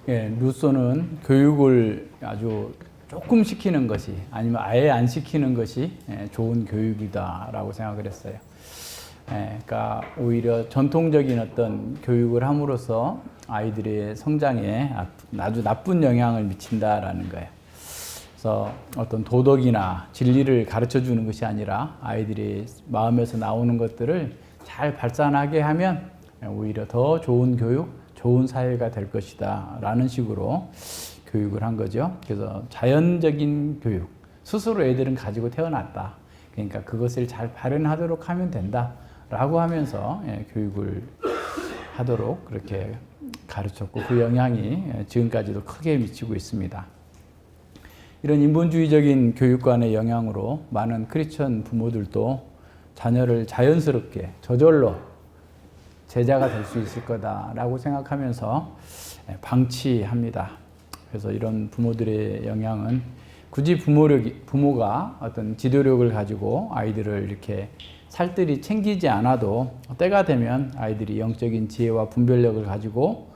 루소는 교육을 아주 조금 시키는 것이 아니면 아예 안 시키는 것이 좋은 교육이다라고 생각을 했어요. 그러니까 오히려 전통적인 어떤 교육을 함으로써 아이들의 성장에 아주 나쁜 영향을 미친다라는 거예요. 그래서 어떤 도덕이나 진리를 가르쳐 주는 것이 아니라 아이들이 마음에서 나오는 것들을 잘 발산하게 하면 오히려 더 좋은 교육, 좋은 사회가 될 것이다 라는 식으로 교육을 한 거죠. 그래서 자연적인 교육, 스스로 애들은 가지고 태어났다. 그러니까 그것을 잘 발현하도록 하면 된다 라고 하면서 교육을 하도록 그렇게 가르쳤고 그 영향이 지금까지도 크게 미치고 있습니다. 이런 인본주의적인 교육관의 영향으로 많은 크리스천 부모들도 자녀를 자연스럽게 저절로 제자가 될 수 있을 거다라고 생각하면서 방치합니다. 그래서 이런 부모들의 영향은 굳이 부모가 어떤 지도력을 가지고 아이들을 이렇게 살뜰히 챙기지 않아도 때가 되면 아이들이 영적인 지혜와 분별력을 가지고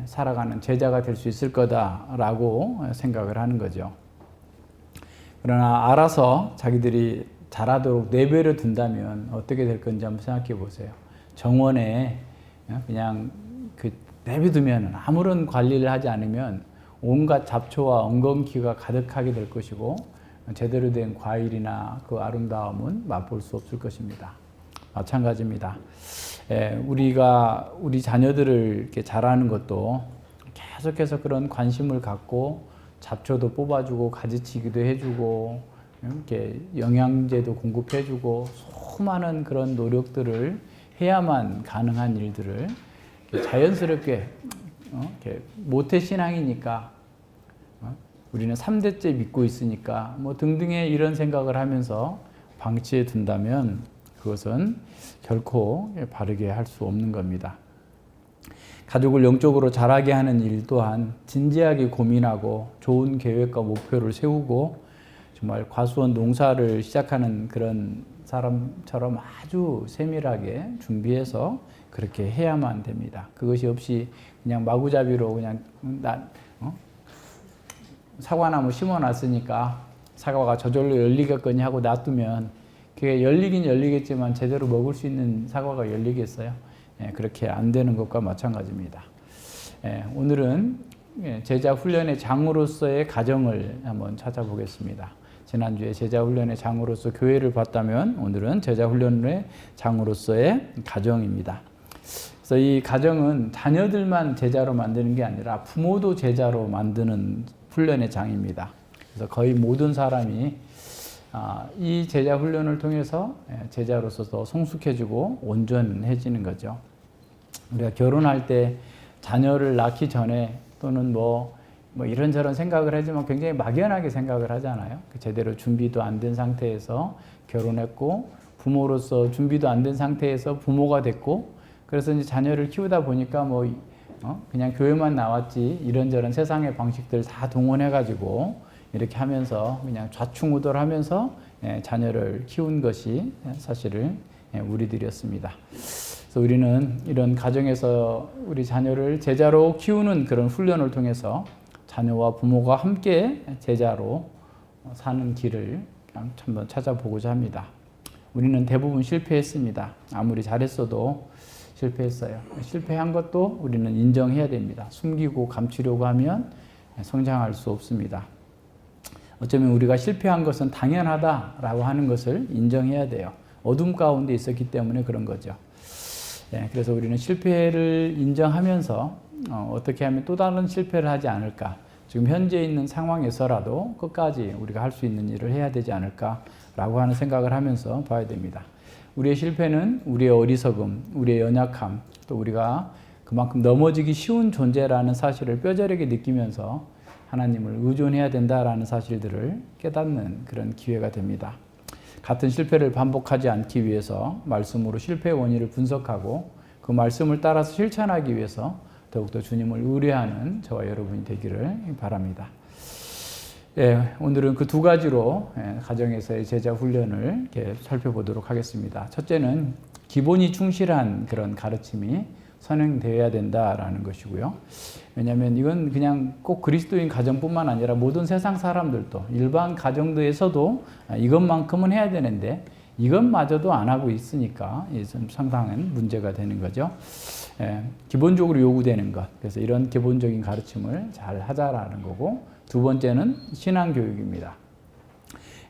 살아가는 제자가 될 수 있을 거다라고 생각을 하는 거죠. 그러나 알아서 자기들이 잘하도록 내버려 둔다면 어떻게 될 건지 한번 생각해 보세요. 정원에 그냥 내버려두면 아무런 관리를 하지 않으면 온갖 잡초와 엉겅퀴가 가득하게 될 것이고 제대로 된 과일이나 그 아름다움은 맛볼 수 없을 것입니다. 마찬가지입니다. 우리 자녀들을 이렇게 자라는 것도 계속해서 그런 관심을 갖고 잡초도 뽑아주고 가지치기도 해주고 이렇게 영양제도 공급해주고 수많은 그런 노력들을 해야만 가능한 일들을 자연스럽게 이렇게 모태신앙이니까 우리는 3대째 믿고 있으니까 뭐 등등의 이런 생각을 하면서 방치해 둔다면 그것은 결코 바르게 할 수 없는 겁니다. 가족을 영적으로 자라게 하는 일 또한 진지하게 고민하고 좋은 계획과 목표를 세우고 정말 과수원 농사를 시작하는 그런 사람처럼 아주 세밀하게 준비해서 그렇게 해야만 됩니다. 그것이 없이 그냥 마구잡이로 그냥 사과나무 심어놨으니까 사과가 저절로 열리겠거니 하고 놔두면 그게 열리긴 열리겠지만 제대로 먹을 수 있는 사과가 열리겠어요? 그렇게 안 되는 것과 마찬가지입니다. 오늘은 제자 훈련의 장으로서의 가정을 한번 찾아보겠습니다. 지난주에 제자 훈련의 장으로서 교회를 봤다면 오늘은 제자 훈련의 장으로서의 가정입니다. 그래서 이 가정은 자녀들만 제자로 만드는 게 아니라 부모도 제자로 만드는 훈련의 장입니다. 그래서 거의 모든 사람이 이 제자 훈련을 통해서 제자로서 더 성숙해지고 온전해지는 거죠. 우리가 결혼할 때 자녀를 낳기 전에 또는 뭐 이런저런 생각을 하지만 굉장히 막연하게 생각을 하잖아요. 제대로 준비도 안 된 상태에서 결혼했고 부모로서 준비도 안 된 상태에서 부모가 됐고 그래서 이제 자녀를 키우다 보니까 그냥 교회만 나왔지 이런저런 세상의 방식들 다 동원해가지고 이렇게 하면서 그냥 좌충우돌하면서 자녀를 키운 것이 사실은 우리들이었습니다. 그래서 우리는 이런 가정에서 우리 자녀를 제자로 키우는 그런 훈련을 통해서 자녀와 부모가 함께 제자로 사는 길을 한번 찾아보고자 합니다. 우리는 대부분 실패했습니다. 아무리 잘했어도 실패했어요. 실패한 것도 우리는 인정해야 됩니다. 숨기고 감추려고 하면 성장할 수 없습니다. 어쩌면 우리가 실패한 것은 당연하다라고 하는 것을 인정해야 돼요. 어둠 가운데 있었기 때문에 그런 거죠. 그래서 우리는 실패를 인정하면서 어떻게 하면 또 다른 실패를 하지 않을까. 지금 현재 있는 상황에서라도 끝까지 우리가 할 수 있는 일을 해야 되지 않을까라고 하는 생각을 하면서 봐야 됩니다. 우리의 실패는 우리의 어리석음, 우리의 연약함, 또 우리가 그만큼 넘어지기 쉬운 존재라는 사실을 뼈저리게 느끼면서 하나님을 의존해야 된다라는 사실들을 깨닫는 그런 기회가 됩니다. 같은 실패를 반복하지 않기 위해서 말씀으로 실패의 원인을 분석하고 그 말씀을 따라서 실천하기 위해서 더욱더 주님을 의뢰하는 저와 여러분이 되기를 바랍니다. 오늘은 그 두 가지로 가정에서의 제자 훈련을 이렇게 살펴보도록 하겠습니다. 첫째는 기본이 충실한 그런 가르침이 선행되어야 된다라는 것이고요. 왜냐하면 이건 그냥 꼭 그리스도인 가정뿐만 아니라 모든 세상 사람들도 일반 가정에서도 이것만큼은 해야 되는데 이것마저도 안 하고 있으니까 좀 상당한 문제가 되는 거죠. 기본적으로 요구되는 것. 그래서 이런 기본적인 가르침을 잘 하자라는 거고, 두 번째는 신앙교육입니다.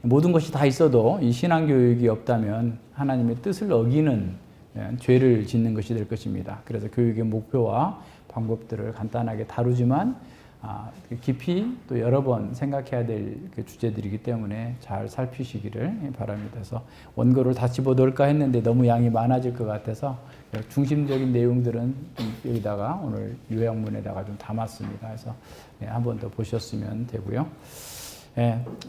모든 것이 다 있어도 이 신앙교육이 없다면 하나님의 뜻을 어기는 죄를 짓는 것이 될 것입니다. 그래서 교육의 목표와 방법들을 간단하게 다루지만 깊이 또 여러 번 생각해야 될 주제들이기 때문에 잘 살피시기를 바랍니다. 그래서 원고를 다 집어넣을까 했는데 너무 양이 많아질 것 같아서 중심적인 내용들은 여기다가 오늘 요약문에다가 좀 담았습니다. 그래서 한 번 더 보셨으면 되고요.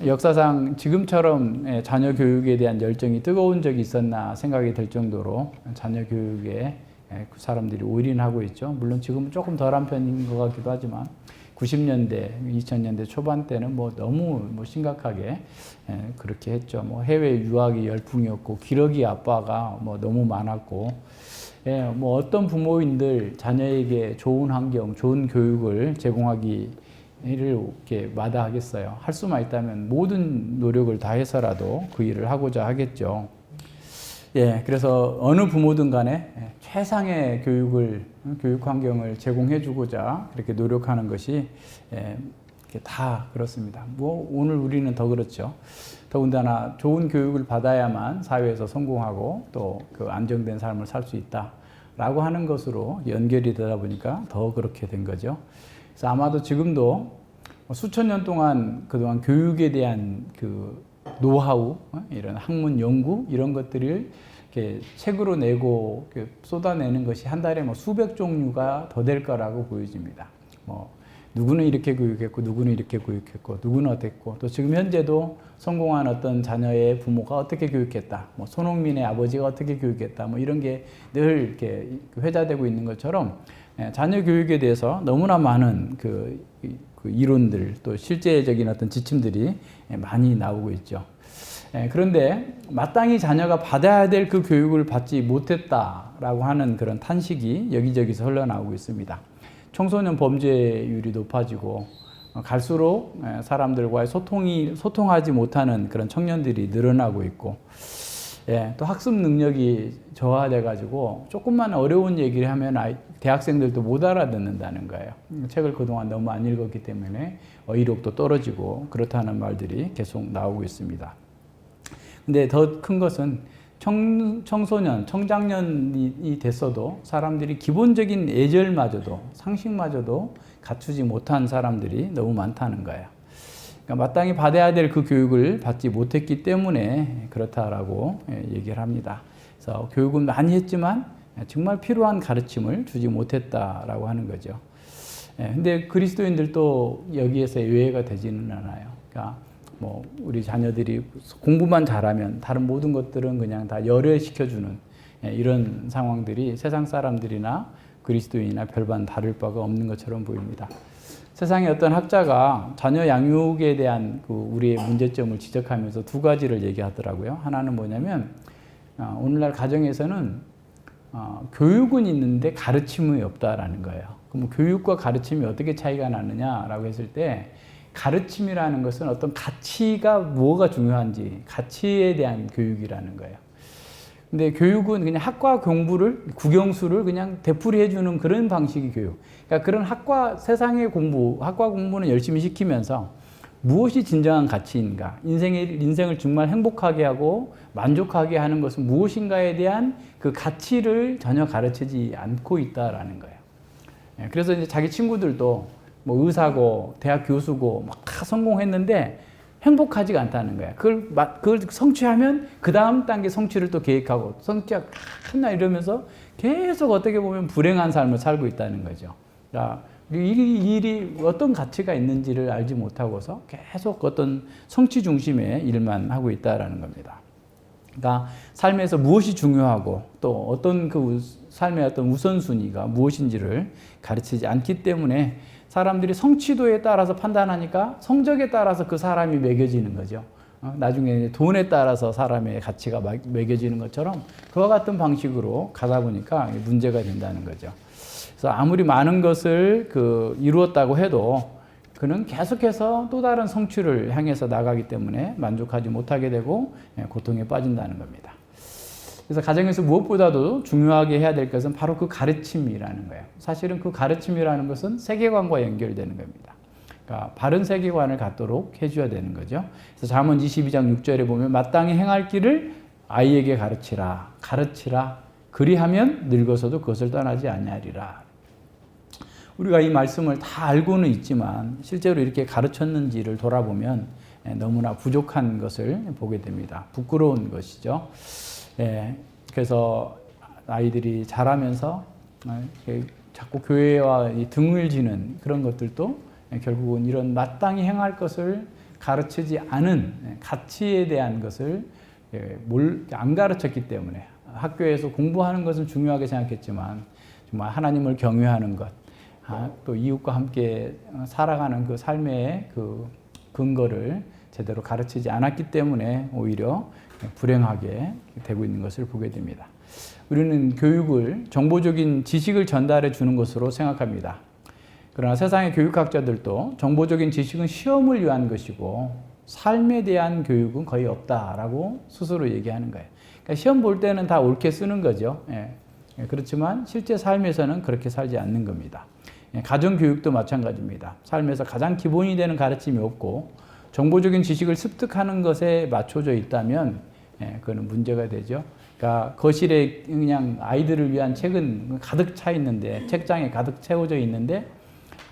역사상 지금처럼 자녀 교육에 대한 열정이 뜨거운 적이 있었나 생각이 들 정도로 자녀 교육에 사람들이 올인하고 있죠. 물론 지금은 조금 덜한 편인 것 같기도 하지만 90년대, 2000년대 초반 때는 너무 심각하게 그렇게 했죠. 해외 유학이 열풍이었고 기러기 아빠가 너무 많았고, 어떤 부모인들 자녀에게 좋은 환경, 좋은 교육을 제공하기를 이렇게 마다하겠어요. 할 수만 있다면 모든 노력을 다해서라도 그 일을 하고자 하겠죠. 그래서 어느 부모든 간에 최상의 교육 환경을 제공해 주고자 그렇게 노력하는 것이 다 그렇습니다. 오늘 우리는 더 그렇죠. 더군다나 좋은 교육을 받아야만 사회에서 성공하고 또 그 안정된 삶을 살 수 있다라고 하는 것으로 연결이 되다 보니까 더 그렇게 된 거죠. 그래서 아마도 지금도 수천 년 동안 그동안 교육에 대한 그 노하우, 이런 학문 연구 이런 것들을 이렇게 책으로 내고 쏟아내는 것이 한 달에 수백 종류가 더 될 거라고 보여집니다. 누구는 이렇게 교육했고, 누구는 이렇게 교육했고, 누구는 어땠고, 또 지금 현재도 성공한 어떤 자녀의 부모가 어떻게 교육했다, 손흥민의 아버지가 어떻게 교육했다, 이런 게 늘 이렇게 회자되고 있는 것처럼 자녀 교육에 대해서 너무나 많은 그 이론들, 또 실제적인 어떤 지침들이 많이 나오고 있죠. 그런데 마땅히 자녀가 받아야 될 그 교육을 받지 못했다라고 하는 그런 탄식이 여기저기서 흘러나오고 있습니다. 청소년 범죄율이 높아지고 갈수록 사람들과의 소통하지 못하는 그런 청년들이 늘어나고 있고, 또 학습 능력이 저하돼 가지고 조금만 어려운 얘기를 하면 대학생들도 못 알아듣는다는 거예요. 책을 그동안 너무 안 읽었기 때문에 어휘력도 떨어지고 그렇다는 말들이 계속 나오고 있습니다. 근데 더 큰 것은 청소년, 청장년이 됐어도 사람들이 기본적인 예절마저도, 상식마저도 갖추지 못한 사람들이 너무 많다는 거예요. 그러니까 마땅히 받아야 될 그 교육을 받지 못했기 때문에 그렇다라고 얘기를 합니다. 그래서 교육은 많이 했지만 정말 필요한 가르침을 주지 못했다라고 하는 거죠. 근데 그리스도인들도 여기에서 예외가 되지는 않아요. 그러니까 우리 자녀들이 공부만 잘하면 다른 모든 것들은 그냥 다 열애시켜주는 이런 상황들이 세상 사람들이나 그리스도인이나 별반 다를 바가 없는 것처럼 보입니다. 세상의 어떤 학자가 자녀 양육에 대한 우리의 문제점을 지적하면서 두 가지를 얘기하더라고요. 하나는 뭐냐면 오늘날 가정에서는 교육은 있는데 가르침이 없다라는 거예요. 그럼 교육과 가르침이 어떻게 차이가 나느냐라고 했을 때 가르침이라는 것은 어떤 가치가 뭐가 중요한지 가치에 대한 교육이라는 거예요. 근데 교육은 그냥 학과 공부를 국영수를 그냥 되풀이해 주는 그런 방식의 교육. 그러니까 그런 세상의 공부, 학과 공부는 열심히 시키면서 무엇이 진정한 가치인가? 인생을 정말 행복하게 하고 만족하게 하는 것은 무엇인가에 대한 그 가치를 전혀 가르치지 않고 있다라는 거예요. 그래서 이제 자기 친구들도 의사고 대학 교수고 다 성공했는데 행복하지가 않다는 거야. 그걸 성취하면 그 다음 단계 성취를 또 계획하고 성취가 하나 이러면서 계속 어떻게 보면 불행한 삶을 살고 있다는 거죠. 그러니까 이 일이 어떤 가치가 있는지를 알지 못하고서 계속 어떤 성취 중심의 일만 하고 있다라는 겁니다. 그러니까 삶에서 무엇이 중요하고 또 어떤 그 삶의 어떤 우선순위가 무엇인지를 가르치지 않기 때문에 사람들이 성취도에 따라서 판단하니까 성적에 따라서 그 사람이 매겨지는 거죠. 나중에 돈에 따라서 사람의 가치가 매겨지는 것처럼 그와 같은 방식으로 가다 보니까 문제가 된다는 거죠. 그래서 아무리 많은 것을 이루었다고 해도 그는 계속해서 또 다른 성취를 향해서 나가기 때문에 만족하지 못하게 되고 고통에 빠진다는 겁니다. 그래서 가정에서 무엇보다도 중요하게 해야 될 것은 바로 그 가르침이라는 거예요. 사실은 그 가르침이라는 것은 세계관과 연결되는 겁니다. 그러니까 바른 세계관을 갖도록 해줘야 되는 거죠. 그래서 잠언 22장 6절에 보면 마땅히 행할 길을 아이에게 가르치라. 그리하면 늙어서도 그것을 떠나지 아니하리라. 우리가 이 말씀을 다 알고는 있지만 실제로 이렇게 가르쳤는지를 돌아보면 너무나 부족한 것을 보게 됩니다. 부끄러운 것이죠. 그래서 아이들이 자라면서 자꾸 교회와 등을 지는 그런 것들도 결국은 이런 마땅히 행할 것을 가르치지 않은 가치에 대한 것을 안 가르쳤기 때문에 학교에서 공부하는 것은 중요하게 생각했지만 정말 하나님을 경외하는 것, 또 이웃과 함께 살아가는 그 삶의 그 근거를 제대로 가르치지 않았기 때문에 오히려 불행하게 되고 있는 것을 보게 됩니다. 우리는 교육을 정보적인 지식을 전달해 주는 것으로 생각합니다. 그러나 세상의 교육학자들도 정보적인 지식은 시험을 위한 것이고 삶에 대한 교육은 거의 없다라고 스스로 얘기하는 거예요. 그러니까 시험 볼 때는 다 옳게 쓰는 거죠. 그렇지만 실제 삶에서는 그렇게 살지 않는 겁니다. 가정교육도 마찬가지입니다. 삶에서 가장 기본이 되는 가르침이 없고 정보적인 지식을 습득하는 것에 맞춰져 있다면 그거는 문제가 되죠. 그러니까 거실에 그냥 아이들을 위한 책은 가득 차 있는데 책장에 가득 채워져 있는데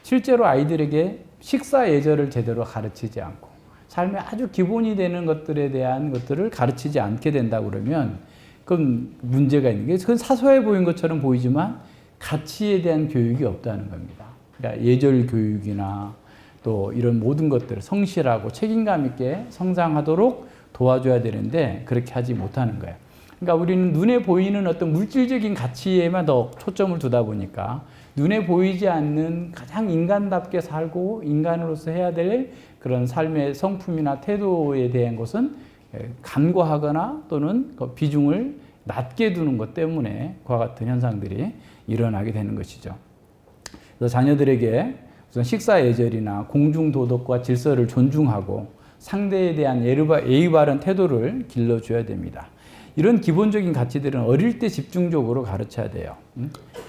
실제로 아이들에게 식사 예절을 제대로 가르치지 않고 삶의 아주 기본이 되는 것들에 대한 것들을 가르치지 않게 된다 그러면 그건 문제가 있는 게 그건 사소해 보인 것처럼 보이지만 가치에 대한 교육이 없다는 겁니다. 그러니까 예절 교육이나 또 이런 모든 것들을 성실하고 책임감 있게 성장하도록 도와줘야 되는데 그렇게 하지 못하는 거예요. 그러니까 우리는 눈에 보이는 어떤 물질적인 가치에만 더 초점을 두다 보니까 눈에 보이지 않는 가장 인간답게 살고 인간으로서 해야 될 그런 삶의 성품이나 태도에 대한 것은 간과하거나 또는 그 비중을 낮게 두는 것 때문에 그와 같은 현상들이 일어나게 되는 것이죠. 그래서 자녀들에게 우선 식사 예절이나 공중 도덕과 질서를 존중하고 상대에 대한 예의 바른 태도를 길러줘야 됩니다. 이런 기본적인 가치들은 어릴 때 집중적으로 가르쳐야 돼요.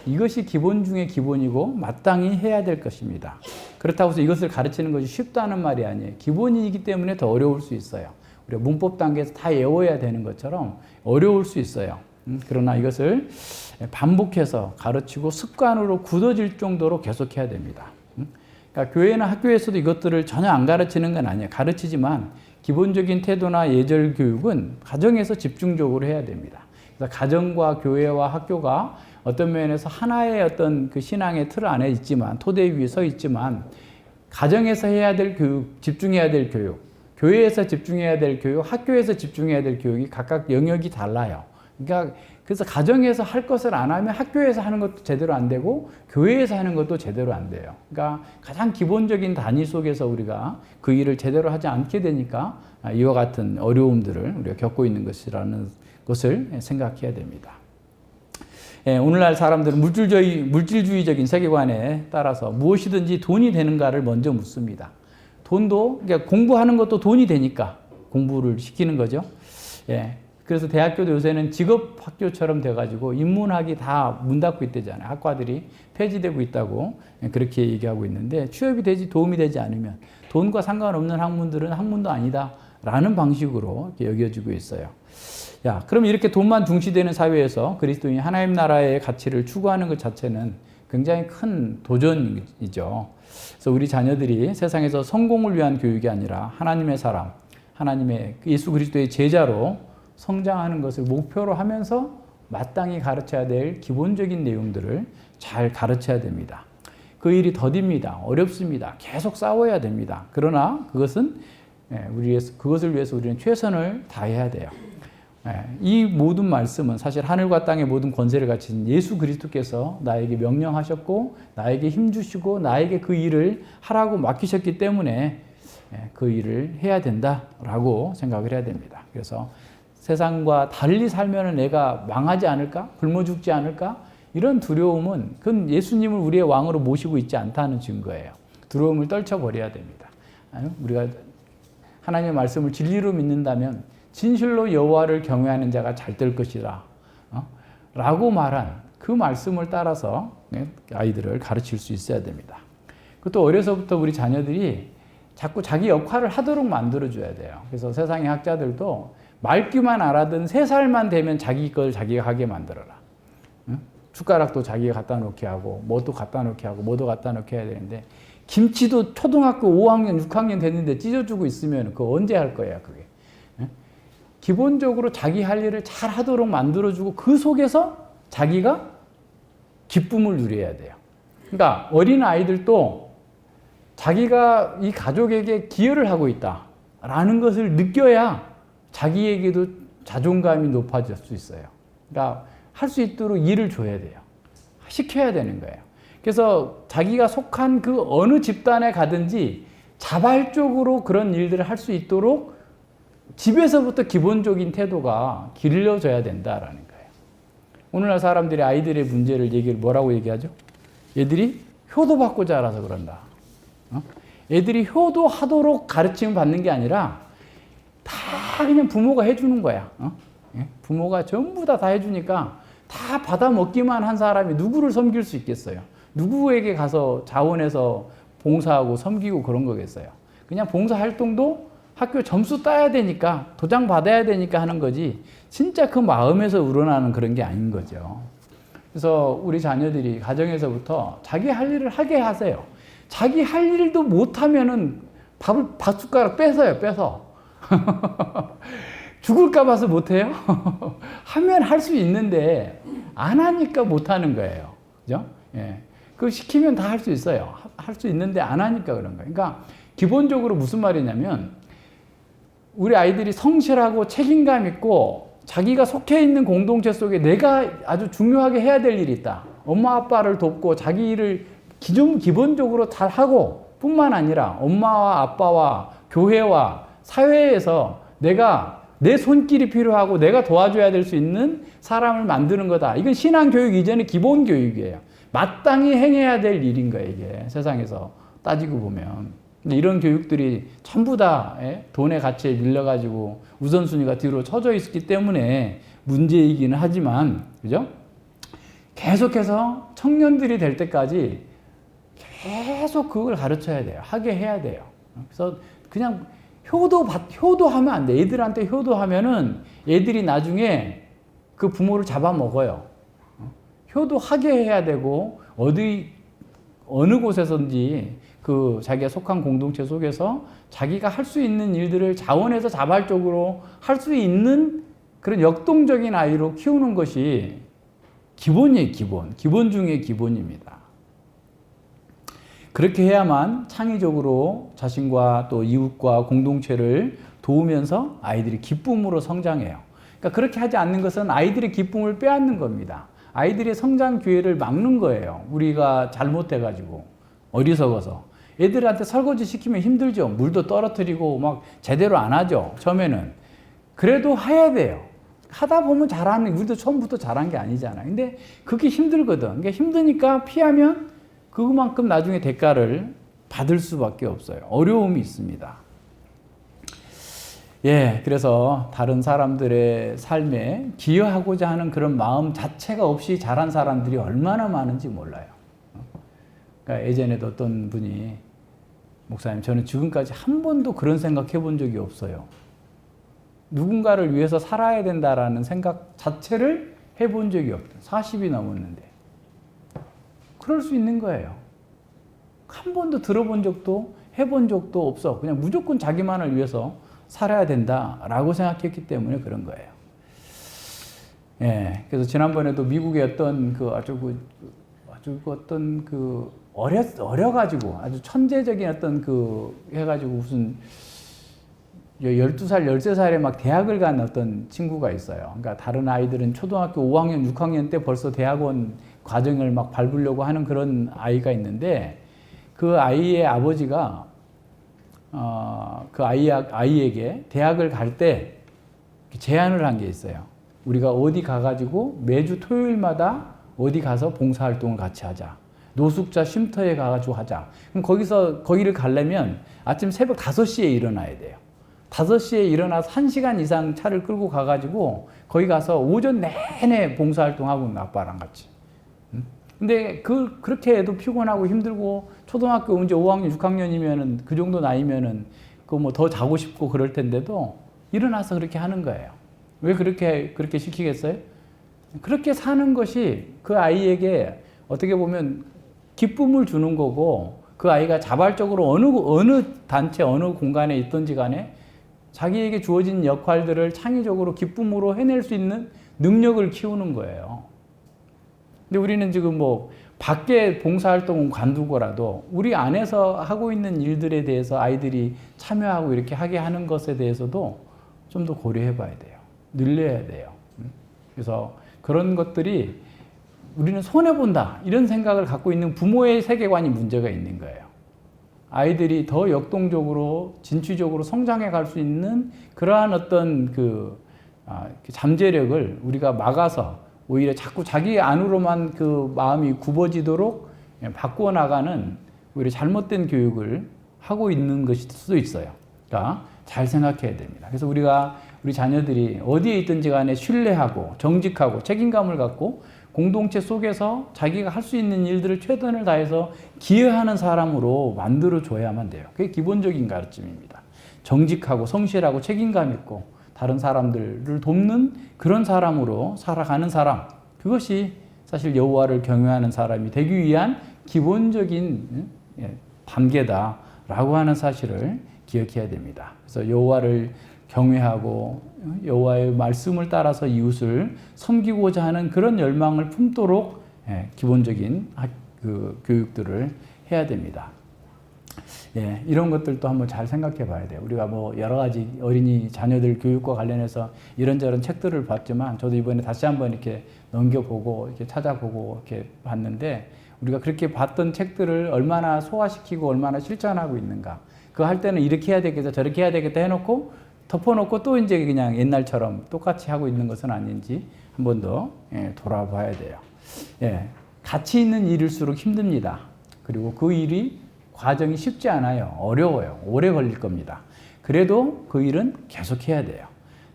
이것이 기본 중에 기본이고 마땅히 해야 될 것입니다. 그렇다고 해서 이것을 가르치는 것이 쉽다는 말이 아니에요. 기본이기 때문에 더 어려울 수 있어요. 우리가 문법 단계에서 다 외워야 되는 것처럼 어려울 수 있어요. 그러나 이것을 반복해서 가르치고 습관으로 굳어질 정도로 계속해야 됩니다. 그러니까 교회나 학교에서도 이것들을 전혀 안 가르치는 건 아니에요. 가르치지만 기본적인 태도나 예절 교육은 가정에서 집중적으로 해야 됩니다. 그래서 가정과 교회와 학교가 어떤 면에서 하나의 어떤 그 신앙의 틀 안에 있지만 토대 위에 서 있지만 가정에서 해야 될 교육, 집중해야 될 교육, 교회에서 집중해야 될 교육, 학교에서 집중해야 될 교육이 각각 영역이 달라요. 그러니까 그래서 가정에서 할 것을 안 하면 학교에서 하는 것도 제대로 안 되고 교회에서 하는 것도 제대로 안 돼요. 그러니까 가장 기본적인 단위 속에서 우리가 그 일을 제대로 하지 않게 되니까 이와 같은 어려움들을 우리가 겪고 있는 것이라는 것을 생각해야 됩니다. 오늘날 사람들은 물질주의적인 세계관에 따라서 무엇이든지 돈이 되는가를 먼저 묻습니다. 돈도 그러니까 공부하는 것도 돈이 되니까 공부를 시키는 거죠. 그래서 대학교도 요새는 직업학교처럼 돼가지고 인문학이 다 문 닫고 있대잖아요. 학과들이 폐지되고 있다고 그렇게 얘기하고 있는데 취업이 되지 도움이 되지 않으면 돈과 상관없는 학문들은 학문도 아니다라는 방식으로 여겨지고 있어요. 그럼 이렇게 돈만 중시되는 사회에서 그리스도인이 하나님 나라의 가치를 추구하는 것 자체는 굉장히 큰 도전이죠. 그래서 우리 자녀들이 세상에서 성공을 위한 교육이 아니라 하나님의 사람, 하나님의 예수 그리스도의 제자로 성장하는 것을 목표로 하면서 마땅히 가르쳐야 될 기본적인 내용들을 잘 가르쳐야 됩니다. 그 일이 더딥니다. 어렵습니다. 계속 싸워야 됩니다. 그러나 그것을 위해서 우리는 최선을 다해야 돼요. 이 모든 말씀은 사실 하늘과 땅의 모든 권세를 가진 예수 그리스도께서 나에게 명령하셨고 나에게 힘주시고 나에게 그 일을 하라고 맡기셨기 때문에 그 일을 해야 된다라고 생각을 해야 됩니다. 그래서 세상과 달리 살면 내가 망하지 않을까? 굶어 죽지 않을까? 이런 두려움은 그건 예수님을 우리의 왕으로 모시고 있지 않다는 증거예요. 두려움을 떨쳐버려야 됩니다. 우리가 하나님의 말씀을 진리로 믿는다면 진실로 여호와를 경외하는 자가 잘 될 것이라 라고 말한 그 말씀을 따라서 아이들을 가르칠 수 있어야 됩니다. 그것도 어려서부터 우리 자녀들이 자꾸 자기 역할을 하도록 만들어줘야 돼요. 그래서 세상의 학자들도 말귀만 알아든 3살만 되면 자기 걸 자기가 하게 만들어라. 숟가락도 자기가 갖다 놓게 하고 뭐도 갖다 놓게 하고 뭐도 갖다 놓게 해야 되는데 김치도 초등학교 5학년, 6학년 됐는데 찢어주고 있으면 그거 언제 할 거예요, 그게. 기본적으로 자기 할 일을 잘 하도록 만들어주고 그 속에서 자기가 기쁨을 누려야 돼요. 그러니까 어린 아이들도 자기가 이 가족에게 기여를 하고 있다라는 것을 느껴야 자기에게도 자존감이 높아질 수 있어요. 그러니까 할 수 있도록 일을 줘야 돼요. 시켜야 되는 거예요. 그래서 자기가 속한 그 어느 집단에 가든지 자발적으로 그런 일들을 할 수 있도록 집에서부터 기본적인 태도가 길러져야 된다라는 거예요. 오늘날 사람들이 아이들의 문제를 뭐라고 얘기하죠? 얘들이 효도받고 자라서 그런다. 애들이 효도하도록 가르침 받는 게 아니라 다 그냥 부모가 해주는 거야. 부모가 전부 다 해주니까 다 받아 먹기만 한 사람이 누구를 섬길 수 있겠어요? 누구에게 가서 자원해서 봉사하고 섬기고 그런 거겠어요? 그냥 봉사 활동도 학교 점수 따야 되니까 도장 받아야 되니까 하는 거지 진짜 그 마음에서 우러나는 그런 게 아닌 거죠. 그래서 우리 자녀들이 가정에서부터 자기 할 일을 하게 하세요. 자기 할 일도 못하면은 밥숟가락 뺏어. 죽을까 봐서 못해요? 하면 할 수 있는데 안 하니까 못하는 거예요. 그죠? 예. 그거 시키면 다 할 수 있어요. 할 수 있는데 안 하니까 그런 거예요. 그러니까 기본적으로 무슨 말이냐면 우리 아이들이 성실하고 책임감 있고 자기가 속해 있는 공동체 속에 내가 아주 중요하게 해야 될 일이 있다. 엄마 아빠를 돕고 자기 일을 기본적으로 잘 하고 뿐만 아니라 엄마와 아빠와 교회와 사회에서 내가 내 손길이 필요하고 내가 도와줘야 될 수 있는 사람을 만드는 거다. 이건 신앙교육 이전의 기본 교육이에요. 마땅히 행해야 될 일인 거예요, 이게. 세상에서 따지고 보면. 근데 이런 교육들이 전부 다 돈의 가치에 밀려가지고 우선순위가 뒤로 처져 있기 때문에 문제이기는 하지만, 그죠? 계속해서 청년들이 될 때까지 계속 그걸 가르쳐야 돼요. 하게 해야 돼요. 그래서 그냥 효도하면 안 돼. 애들한테 효도하면은 애들이 나중에 그 부모를 잡아먹어요. 효도하게 해야 되고, 어느 곳에서든지 그 자기가 속한 공동체 속에서 자기가 할 수 있는 일들을 자원해서 자발적으로 할 수 있는 그런 역동적인 아이로 키우는 것이 기본이에요, 기본. 기본 중에 기본입니다. 그렇게 해야만 창의적으로 자신과 또 이웃과 공동체를 도우면서 아이들이 기쁨으로 성장해요. 그러니까 그렇게 하지 않는 것은 아이들의 기쁨을 빼앗는 겁니다. 아이들의 성장 기회를 막는 거예요. 우리가 잘못해가지고 어리석어서. 애들한테 설거지 시키면 힘들죠. 물도 떨어뜨리고 막 제대로 안 하죠. 처음에는. 그래도 해야 돼요. 하다 보면 잘하는, 우리도 처음부터 잘한 게 아니잖아요. 근데 그게 힘들거든. 그러니까 힘드니까 피하면 그만큼 나중에 대가를 받을 수밖에 없어요. 어려움이 있습니다. 예, 그래서 다른 사람들의 삶에 기여하고자 하는 그런 마음 자체가 없이 자란 사람들이 얼마나 많은지 몰라요. 그러니까 예전에도 어떤 분이 목사님, 저는 지금까지 한 번도 그런 생각 해본 적이 없어요. 누군가를 위해서 살아야 된다라는 생각 자체를 해본 적이 없다. 40이 넘었는데. 그럴 수 있는 거예요. 한 번도 들어본 적도 해본 적도 없어. 그냥 무조건 자기만을 위해서 살아야 된다라고 생각했기 때문에 그런 거예요. 예, 그래서 지난번에도 미국의 어떤 어려가지고 아주 천재적인 어떤 해가지고 무슨 12살, 13살에 막 대학을 간 어떤 친구가 있어요. 그러니까 다른 아이들은 초등학교 5학년, 6학년 때 벌써 대학원 과정을 막 밟으려고 하는 그런 아이가 있는데 그 아이의 아버지가 그 아이에게 대학을 갈 때 제안을 한 게 있어요. 우리가 어디 가가지고 매주 토요일마다 어디 가서 봉사활동을 같이 하자. 노숙자 쉼터에 가가지고 하자. 그럼 거기를 가려면 아침 새벽 5시에 일어나야 돼요. 5시에 일어나서 1시간 이상 차를 끌고 가가지고 거기 가서 오전 내내 봉사활동하고 아빠랑 같이. 근데 그렇게 해도 피곤하고 힘들고 초등학교 이제 5학년, 6학년이면은 그 정도 나이면은 그 뭐 더 자고 싶고 그럴 텐데도 일어나서 그렇게 하는 거예요. 왜 그렇게 시키겠어요? 그렇게 사는 것이 그 아이에게 어떻게 보면 기쁨을 주는 거고 그 아이가 자발적으로 어느 단체, 어느 공간에 있든지 간에 자기에게 주어진 역할들을 창의적으로 기쁨으로 해낼 수 있는 능력을 키우는 거예요. 근데 우리는 지금 뭐 밖에 봉사활동은 관두고라도 우리 안에서 하고 있는 일들에 대해서 아이들이 참여하고 이렇게 하게 하는 것에 대해서도 좀 더 고려해 봐야 돼요. 늘려야 돼요. 그래서 그런 것들이 우리는 손해본다 이런 생각을 갖고 있는 부모의 세계관이 문제가 있는 거예요. 아이들이 더 역동적으로 진취적으로 성장해 갈 수 있는 그러한 어떤 잠재력을 우리가 막아서 오히려 자꾸 자기 안으로만 그 마음이 굽어지도록 바꾸어 나가는 오히려 잘못된 교육을 하고 있는 것일 수도 있어요. 그러니까 잘 생각해야 됩니다. 그래서 우리 자녀들이 어디에 있든지 간에 신뢰하고 정직하고 책임감을 갖고 공동체 속에서 자기가 할 수 있는 일들을 최선을 다해서 기여하는 사람으로 만들어줘야만 돼요. 그게 기본적인 가르침입니다. 정직하고 성실하고 책임감 있고 다른 사람들을 돕는 그런 사람으로 살아가는 사람, 그것이 사실 여호와를 경외하는 사람이 되기 위한 기본적인 단계다라고 하는 사실을 기억해야 됩니다. 그래서 여호와를 경외하고 여호와의 말씀을 따라서 이웃을 섬기고자 하는 그런 열망을 품도록 기본적인 교육들을 해야 됩니다. 이런 것들도 한번 잘 생각해 봐야 돼요. 우리가 뭐 여러 가지 어린이 자녀들 교육과 관련해서 이런저런 책들을 봤지만 저도 이번에 다시 한번 이렇게 넘겨보고 이렇게 찾아보고 이렇게 봤는데 우리가 그렇게 봤던 책들을 얼마나 소화시키고 얼마나 실천하고 있는가. 그거 할 때는 이렇게 해야 되겠다 저렇게 해야 되겠다 해놓고 덮어놓고 또 이제 그냥 옛날처럼 똑같이 하고 있는 것은 아닌지 한 번 더 돌아봐야 돼요. 가치 있는 일일수록 힘듭니다. 그리고 그 일이 과정이 쉽지 않아요. 어려워요. 오래 걸릴 겁니다. 그래도 그 일은 계속 해야 돼요.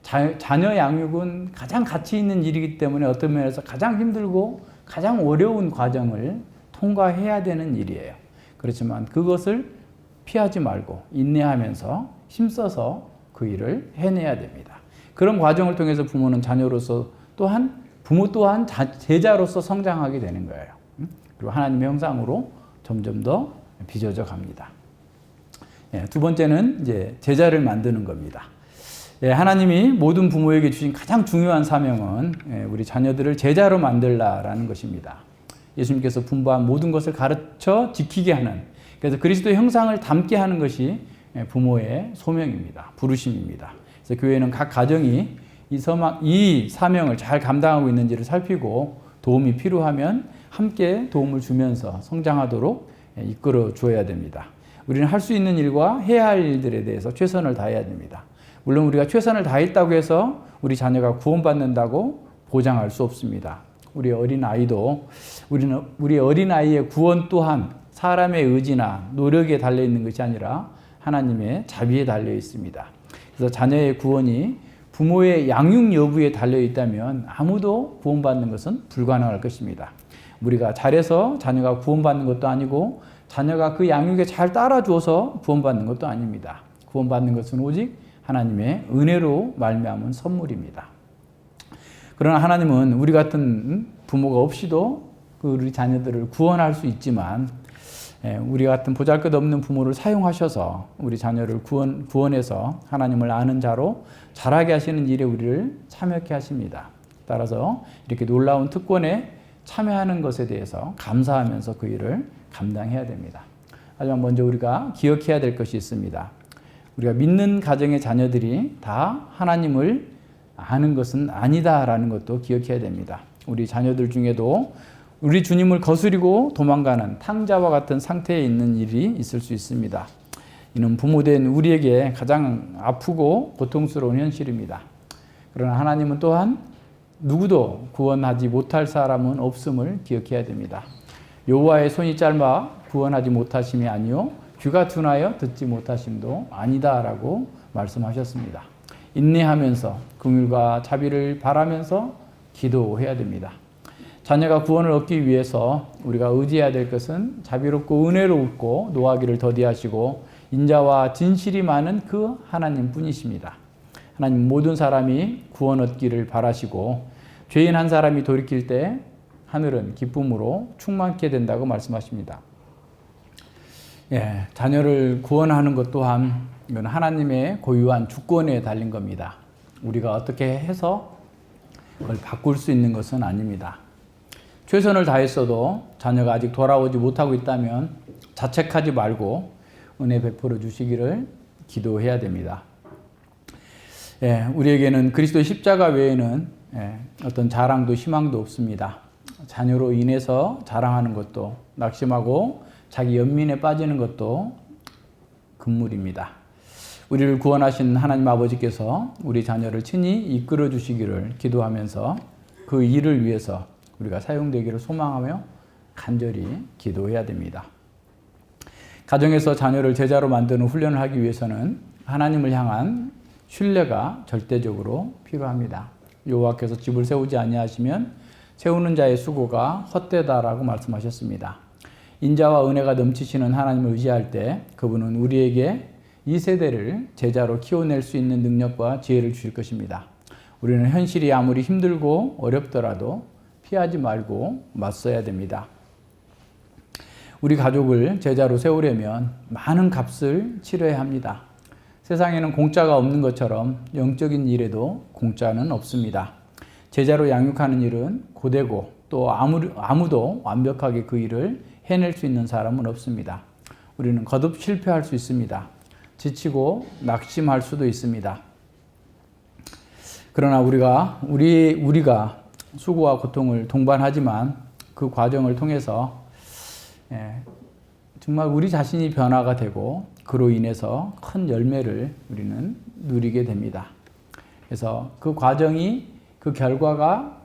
자녀 양육은 가장 가치 있는 일이기 때문에 어떤 면에서 가장 힘들고 가장 어려운 과정을 통과해야 되는 일이에요. 그렇지만 그것을 피하지 말고 인내하면서 힘써서 그 일을 해내야 됩니다. 그런 과정을 통해서 부모는 자녀로서 부모 또한 제자로서 성장하게 되는 거예요. 그리고 하나님의 형상으로 점점 더 빚어져 갑니다. 두 번째는 이제 제자를 만드는 겁니다. 하나님이 모든 부모에게 주신 가장 중요한 사명은 우리 자녀들을 제자로 만들라라는 것입니다. 예수님께서 분부한 모든 것을 가르쳐 지키게 하는, 그래서 그리스도의 형상을 담게 하는 것이 부모의 소명입니다. 부르심입니다. 그래서 교회는 각 가정이 이 사명을 잘 감당하고 있는지를 살피고 도움이 필요하면 함께 도움을 주면서 성장하도록 이끌어 주어야 됩니다. 우리는 할 수 있는 일과 해야 할 일들에 대해서 최선을 다해야 됩니다. 물론 우리가 최선을 다했다고 해서 우리 자녀가 구원받는다고 보장할 수 없습니다. 우리 어린아이도 우리 어린아이의 구원 또한 사람의 의지나 노력에 달려 있는 것이 아니라 하나님의 자비에 달려 있습니다. 그래서 자녀의 구원이 부모의 양육 여부에 달려 있다면 아무도 구원받는 것은 불가능할 것입니다. 우리가 잘해서 자녀가 구원받는 것도 아니고 자녀가 그 양육에 잘 따라줘서 구원받는 것도 아닙니다. 구원받는 것은 오직 하나님의 은혜로 말미암은 선물입니다. 그러나 하나님은 우리 같은 부모가 없이도 우리 자녀들을 구원할 수 있지만 우리 같은 보잘것없는 부모를 사용하셔서 우리 자녀를 구원해서 하나님을 아는 자로 자라게 하시는 일에 우리를 참여케 하십니다. 따라서 이렇게 놀라운 특권에 참여하는 것에 대해서 감사하면서 그 일을 감당해야 됩니다. 하지만 먼저 우리가 기억해야 될 것이 있습니다. 우리가 믿는 가정의 자녀들이 다 하나님을 아는 것은 아니다라는 것도 기억해야 됩니다. 우리 자녀들 중에도 우리 주님을 거스리고 도망가는 탕자와 같은 상태에 있는 일이 있을 수 있습니다. 이는 부모된 우리에게 가장 아프고 고통스러운 현실입니다. 그러나 하나님은 또한 누구도 구원하지 못할 사람은 없음을 기억해야 됩니다. 여호와의 손이 짧아 구원하지 못하심이 아니요 귀가 둔하여 듣지 못하심도 아니다라고 말씀하셨습니다. 인내하면서 긍휼과 자비를 바라면서 기도해야 됩니다. 자녀가 구원을 얻기 위해서 우리가 의지해야 될 것은 자비롭고 은혜롭고 노하기를 더디하시고 인자와 진실이 많은 그 하나님 뿐이십니다. 하나님 모든 사람이 구원 얻기를 바라시고 죄인 한 사람이 돌이킬 때 하늘은 기쁨으로 충만케 된다고 말씀하십니다. 자녀를 구원하는 것 또한 이건 하나님의 고유한 주권에 달린 겁니다. 우리가 어떻게 해서 그걸 바꿀 수 있는 것은 아닙니다. 최선을 다했어도 자녀가 아직 돌아오지 못하고 있다면 자책하지 말고 은혜 베풀어 주시기를 기도해야 됩니다. 우리에게는 그리스도의 십자가 외에는 어떤 자랑도 희망도 없습니다. 자녀로 인해서 자랑하는 것도 낙심하고 자기 연민에 빠지는 것도 금물입니다. 우리를 구원하신 하나님 아버지께서 우리 자녀를 친히 이끌어 주시기를 기도하면서 그 일을 위해서 우리가 사용되기를 소망하며 간절히 기도해야 됩니다. 가정에서 자녀를 제자로 만드는 훈련을 하기 위해서는 하나님을 향한 신뢰가 절대적으로 필요합니다. 여호와께서 집을 세우지 아니하시면 세우는 자의 수고가 헛되다라고 말씀하셨습니다. 인자와 은혜가 넘치시는 하나님을 의지할 때 그분은 우리에게 이 세대를 제자로 키워낼 수 있는 능력과 지혜를 주실 것입니다. 우리는 현실이 아무리 힘들고 어렵더라도 피하지 말고 맞서야 됩니다. 우리 가족을 제자로 세우려면 많은 값을 치러야 합니다. 세상에는 공짜가 없는 것처럼 영적인 일에도 공짜는 없습니다. 제자로 양육하는 일은 고되고 또 아무도 완벽하게 그 일을 해낼 수 있는 사람은 없습니다. 우리는 거듭 실패할 수 있습니다. 지치고 낙심할 수도 있습니다. 그러나 우리가 수고와 고통을 동반하지만 그 과정을 통해서 정말 우리 자신이 변화가 되고 그로 인해서 큰 열매를 우리는 누리게 됩니다. 그래서 그 과정이 그 결과가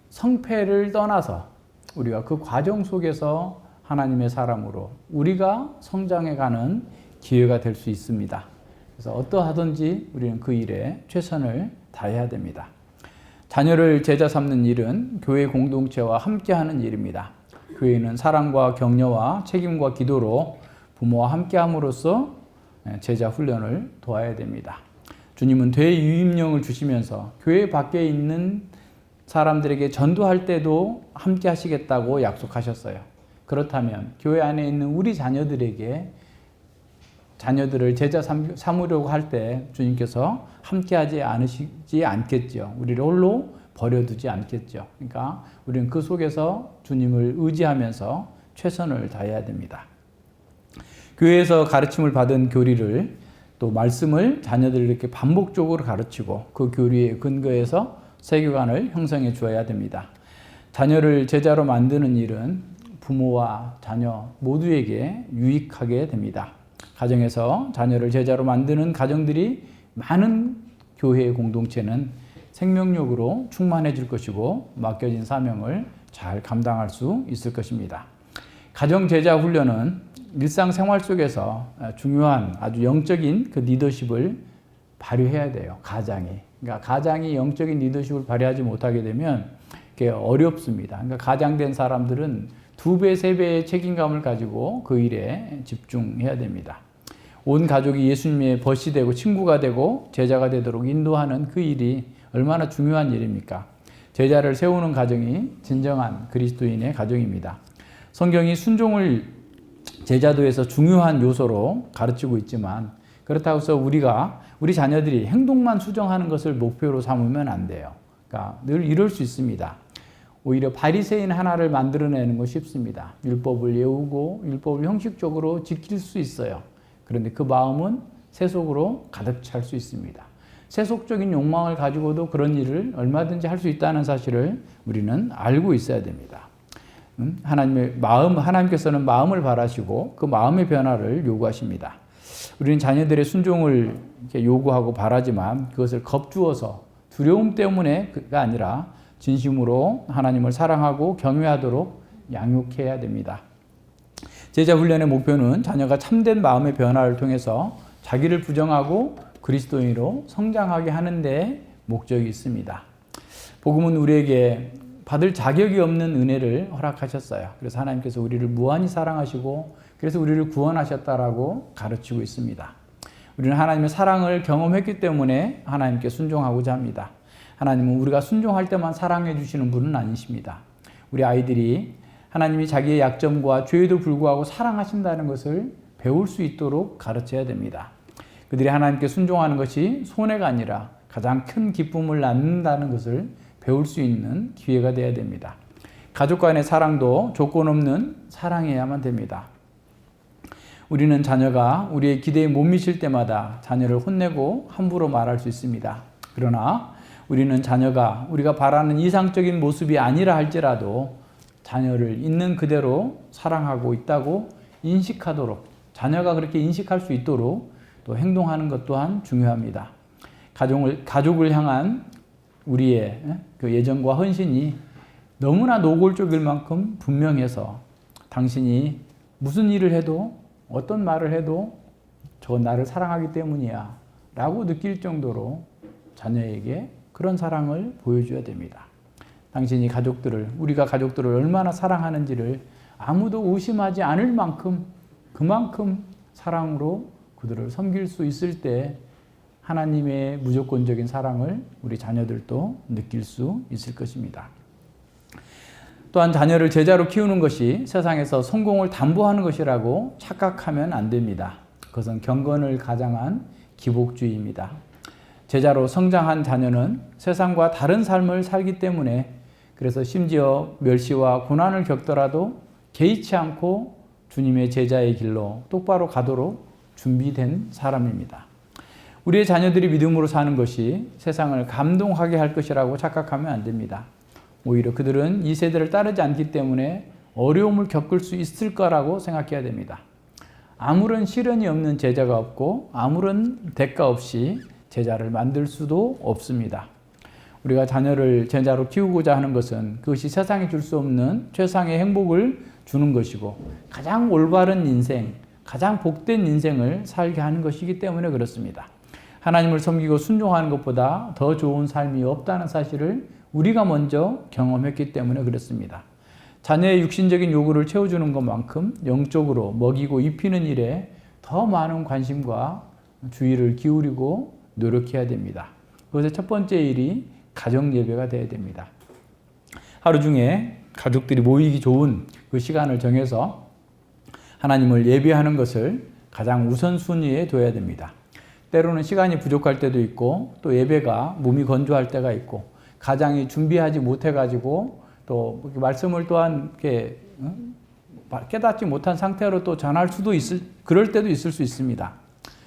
성패를 떠나서 우리가 그 과정 속에서 하나님의 사람으로 우리가 성장해가는 기회가 될 수 있습니다. 그래서 어떠하든지 우리는 그 일에 최선을 다해야 됩니다. 자녀를 제자 삼는 일은 교회 공동체와 함께하는 일입니다. 교회는 사랑과 격려와 책임과 기도로 부모와 함께함으로써 제자 훈련을 도와야 됩니다. 주님은 대유임령을 주시면서 교회 밖에 있는 사람들에게 전도할 때도 함께 하시겠다고 약속하셨어요. 그렇다면 교회 안에 있는 우리 자녀들을 제자 삼으려고 할 때 주님께서 함께하지 않으시지 않겠죠. 우리를 홀로 버려두지 않겠죠. 그러니까 우리는 그 속에서 주님을 의지하면서 최선을 다해야 됩니다. 교회에서 가르침을 받은 교리를 또 말씀을 자녀들을 이렇게 반복적으로 가르치고 그 교리에 근거해서 세계관을 형성해 주어야 됩니다. 자녀를 제자로 만드는 일은 부모와 자녀 모두에게 유익하게 됩니다. 가정에서 자녀를 제자로 만드는 가정들이 많은 교회의 공동체는 생명력으로 충만해질 것이고 맡겨진 사명을 잘 감당할 수 있을 것입니다. 가정 제자 훈련은 일상생활 속에서 중요한 아주 영적인 그 리더십을 발휘해야 돼요. 그러니까 가장이 영적인 리더십을 발휘하지 못하게 되면 그게 어렵습니다. 그러니까 가장된 사람들은 2배, 3배의 책임감을 가지고 그 일에 집중해야 됩니다. 온 가족이 예수님의 벗이 되고 친구가 되고 제자가 되도록 인도하는 그 일이 얼마나 중요한 일입니까? 제자를 세우는 가정이 진정한 그리스도인의 가정입니다. 성경이 순종을 제자도에서 중요한 요소로 가르치고 있지만 그렇다고 해서 우리 자녀들이 행동만 수정하는 것을 목표로 삼으면 안 돼요. 그러니까 늘 이럴 수 있습니다. 오히려 바리새인 하나를 만들어내는 것이 쉽습니다. 율법을 외우고 율법을 형식적으로 지킬 수 있어요. 그런데 그 마음은 세속으로 가득 찰 수 있습니다. 세속적인 욕망을 가지고도 그런 일을 얼마든지 할 수 있다는 사실을 우리는 알고 있어야 됩니다. 하나님께서는 마음을 바라시고 그 마음의 변화를 요구하십니다. 우리는 자녀들의 순종을 이렇게 요구하고 바라지만 그것을 겁주어서 두려움 때문에가 아니라 진심으로 하나님을 사랑하고 경외하도록 양육해야 됩니다. 제자 훈련의 목표는 자녀가 참된 마음의 변화를 통해서 자기를 부정하고 그리스도인으로 성장하게 하는 데 목적이 있습니다. 복음은 우리에게 받을 자격이 없는 은혜를 허락하셨어요. 그래서 하나님께서 우리를 무한히 사랑하시고 그래서 우리를 구원하셨다라고 가르치고 있습니다. 우리는 하나님의 사랑을 경험했기 때문에 하나님께 순종하고자 합니다. 하나님은 우리가 순종할 때만 사랑해 주시는 분은 아니십니다. 우리 아이들이 하나님이 자기의 약점과 죄에도 불구하고 사랑하신다는 것을 배울 수 있도록 가르쳐야 됩니다. 그들이 하나님께 순종하는 것이 손해가 아니라 가장 큰 기쁨을 낳는다는 것을 배울 수 있는 기회가 되어야 됩니다. 가족 간의 사랑도 조건 없는 사랑이어야만 됩니다. 우리는 자녀가 우리의 기대에 못 미칠 때마다 자녀를 혼내고 함부로 말할 수 있습니다. 그러나 우리는 자녀가 우리가 바라는 이상적인 모습이 아니라 할지라도 자녀를 있는 그대로 사랑하고 있다고 인식하도록, 자녀가 그렇게 인식할 수 있도록 또 행동하는 것 또한 중요합니다. 가족을 향한 우리의 그 예정과 헌신이 너무나 노골적일 만큼 분명해서 당신이 무슨 일을 해도 어떤 말을 해도 저건 나를 사랑하기 때문이야 라고 느낄 정도로 자녀에게 그런 사랑을 보여줘야 됩니다. 당신이 우리가 가족들을 얼마나 사랑하는지를 아무도 의심하지 않을 만큼 그만큼 사랑으로 그들을 섬길 수 있을 때 하나님의 무조건적인 사랑을 우리 자녀들도 느낄 수 있을 것입니다. 또한 자녀를 제자로 키우는 것이 세상에서 성공을 담보하는 것이라고 착각하면 안 됩니다. 그것은 경건을 가장한 기복주의입니다. 제자로 성장한 자녀는 세상과 다른 삶을 살기 때문에 그래서 심지어 멸시와 고난을 겪더라도 개의치 않고 주님의 제자의 길로 똑바로 가도록 준비된 사람입니다. 우리의 자녀들이 믿음으로 사는 것이 세상을 감동하게 할 것이라고 착각하면 안 됩니다. 오히려 그들은 이 세대를 따르지 않기 때문에 어려움을 겪을 수 있을 거라고 생각해야 됩니다. 아무런 시련이 없는 제자가 없고 아무런 대가 없이 제자를 만들 수도 없습니다. 우리가 자녀를 제자로 키우고자 하는 것은 그것이 세상에 줄 수 없는 최상의 행복을 주는 것이고 가장 올바른 인생, 가장 복된 인생을 살게 하는 것이기 때문에 그렇습니다. 하나님을 섬기고 순종하는 것보다 더 좋은 삶이 없다는 사실을 우리가 먼저 경험했기 때문에 그렇습니다. 자녀의 육신적인 요구를 채워주는 것만큼 영적으로 먹이고 입히는 일에 더 많은 관심과 주의를 기울이고 노력해야 됩니다. 그것의 첫 번째 일이 가정 예배가 되어야 됩니다. 하루 중에 가족들이 모이기 좋은 그 시간을 정해서 하나님을 예배하는 것을 가장 우선순위에 둬야 됩니다. 때로는 시간이 부족할 때도 있고 또 예배가 몸이 건조할 때가 있고 가장이 준비하지 못해가지고 또 말씀을 또한 이렇게 깨닫지 못한 상태로 또 전할 수도 그럴 때도 있을 수 있습니다.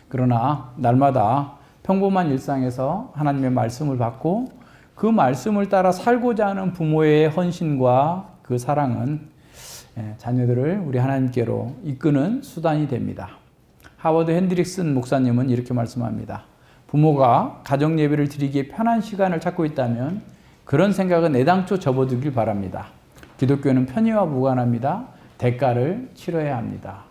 그러나 날마다 평범한 일상에서 하나님의 말씀을 받고 그 말씀을 따라 살고자 하는 부모의 헌신과 그 사랑은 자녀들을 우리 하나님께로 이끄는 수단이 됩니다. 하워드 핸드릭슨 목사님은 이렇게 말씀합니다. 부모가 가정 예배를 드리기에 편한 시간을 찾고 있다면 그런 생각은 애당초 접어두길 바랍니다. 기독교는 편의와 무관합니다. 대가를 치러야 합니다.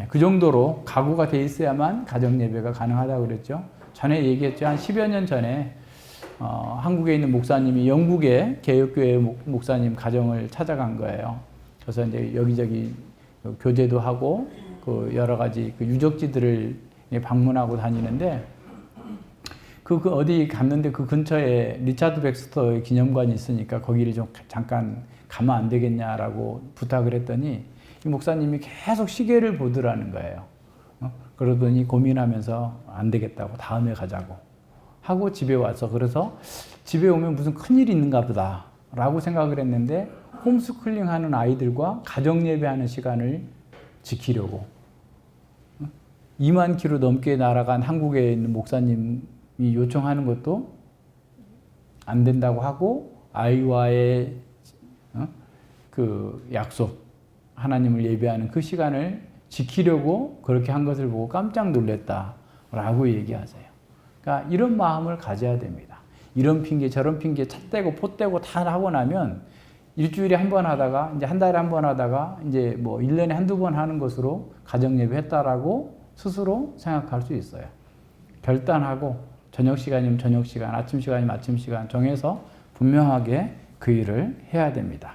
그 정도로 각오가 돼 있어야만 가정 예배가 가능하다고 그랬죠. 전에 얘기했죠. 한 10여 년 전에 한국에 있는 목사님이 영국의 개혁교회 목사님 가정을 찾아간 거예요. 그래서 이제 여기저기 교제도 하고 그 여러 가지 그 유적지들을 방문하고 다니는데 그 어디 갔는데 그 근처에 리차드 백스터의 기념관이 있으니까 거기를 좀 잠깐 가면 안 되겠냐라고 부탁을 했더니 이 목사님이 계속 시계를 보더라는 거예요. 그러더니 고민하면서 안 되겠다고 다음에 가자고 하고 집에 와서 그래서 집에 오면 무슨 큰일이 있는가 보다 라고 생각을 했는데 홈스쿨링 하는 아이들과 가정 예배하는 시간을 지키려고 2만 킬로 넘게 날아간 한국에 있는 목사님이 요청하는 것도 안 된다고 하고 아이와의 그 약속, 하나님을 예배하는 그 시간을 지키려고 그렇게 한 것을 보고 깜짝 놀랐다라고 얘기하세요. 그러니까 이런 마음을 가져야 됩니다. 이런 핑계 저런 핑계 찻대고 pot대고 다 하고 나면 일주일에 한 번 하다가 이제 한 달에 한 번 하다가 이제 뭐 1년에 한두 번 하는 것으로 가정 예배했다라고 스스로 생각할 수 있어요. 결단하고 저녁 시간이면 저녁 시간, 아침 시간이면 아침 시간 정해서 분명하게 그 일을 해야 됩니다.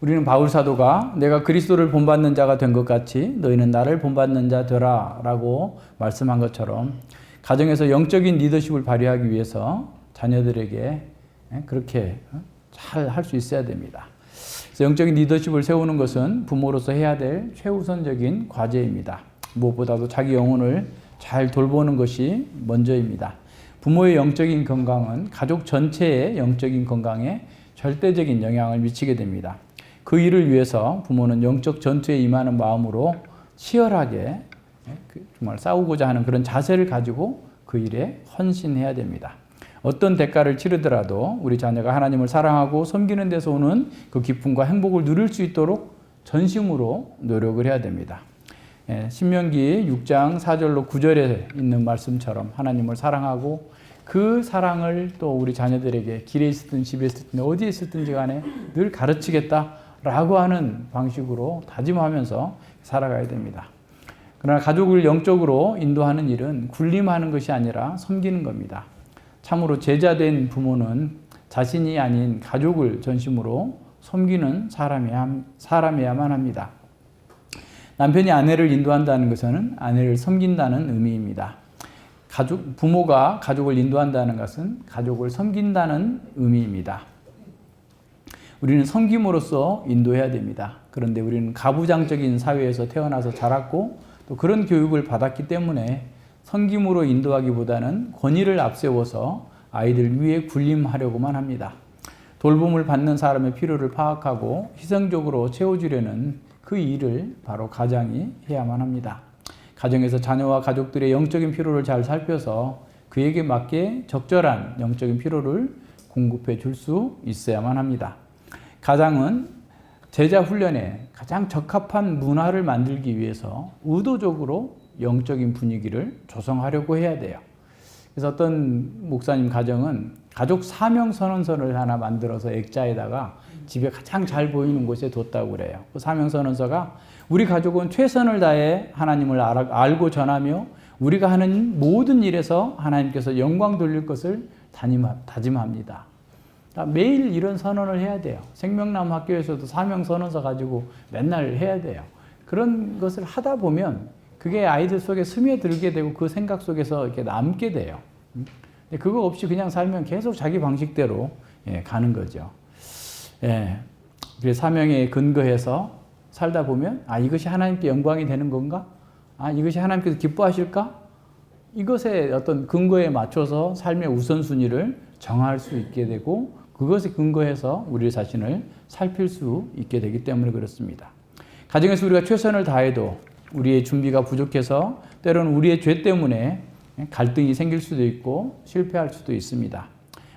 우리는 바울 사도가 내가 그리스도를 본받는 자가 된 것 같이 너희는 나를 본받는 자 되라 라고 말씀한 것처럼 가정에서 영적인 리더십을 발휘하기 위해서 자녀들에게 그렇게 잘 할 수 있어야 됩니다. 그래서 영적인 리더십을 세우는 것은 부모로서 해야 될 최우선적인 과제입니다. 무엇보다도 자기 영혼을 잘 돌보는 것이 먼저입니다. 부모의 영적인 건강은 가족 전체의 영적인 건강에 절대적인 영향을 미치게 됩니다. 그 일을 위해서 부모는 영적 전투에 임하는 마음으로 치열하게 정말 싸우고자 하는 그런 자세를 가지고 그 일에 헌신해야 됩니다. 어떤 대가를 치르더라도 우리 자녀가 하나님을 사랑하고 섬기는 데서 오는 그 기쁨과 행복을 누릴 수 있도록 전심으로 노력을 해야 됩니다. 신명기 6장 4절로 9절에 있는 말씀처럼 하나님을 사랑하고 그 사랑을 또 우리 자녀들에게 길에 있었든 집에 있었든 어디에 있었든지 간에 늘 가르치겠다라고 하는 방식으로 다짐하면서 살아가야 됩니다. 그러나 가족을 영적으로 인도하는 일은 군림하는 것이 아니라 섬기는 겁니다. 참으로 제자된 부모는 자신이 아닌 가족을 전심으로 섬기는 사람이야만 합니다. 남편이 아내를 인도한다는 것은 아내를 섬긴다는 의미입니다. 부모가 가족을 인도한다는 것은 가족을 섬긴다는 의미입니다. 우리는 섬김으로써 인도해야 됩니다. 그런데 우리는 가부장적인 사회에서 태어나서 자랐고 또 그런 교육을 받았기 때문에 섬김으로 인도하기보다는 권위를 앞세워서 아이들 위에 군림하려고만 합니다. 돌봄을 받는 사람의 필요를 파악하고 희생적으로 채워주려는 그 일을 바로 가장이 해야만 합니다. 가정에서 자녀와 가족들의 영적인 필요를 잘 살펴서 그에게 맞게 적절한 영적인 필요를 공급해 줄 수 있어야만 합니다. 가장은 제자 훈련에 가장 적합한 문화를 만들기 위해서 의도적으로 영적인 분위기를 조성하려고 해야 돼요. 그래서 어떤 목사님 가정은 가족 사명 선언서를 하나 만들어서 액자에다가 집에 가장 잘 보이는 곳에 뒀다고 그래요. 그 사명 선언서가 우리 가족은 최선을 다해 하나님을 알고 전하며 우리가 하는 모든 일에서 하나님께서 영광 돌릴 것을 다짐합니다. 매일 이런 선언을 해야 돼요. 생명나무 학교에서도 사명 선언서 가지고 맨날 해야 돼요. 그런 것을 하다 보면 그게 아이들 속에 스며들게 되고 그 생각 속에서 이렇게 남게 돼요. 그거 없이 그냥 살면 계속 자기 방식대로 가는 거죠. 그래서 사명에 근거해서 살다 보면 이것이 하나님께 영광이 되는 건가? 이것이 하나님께서 기뻐하실까? 이것에 어떤 근거에 맞춰서 삶의 우선순위를 정할 수 있게 되고 그것에 근거해서 우리 자신을 살필 수 있게 되기 때문에 그렇습니다. 가정에서 우리가 최선을 다해도 우리의 준비가 부족해서 때로는 우리의 죄 때문에 갈등이 생길 수도 있고 실패할 수도 있습니다.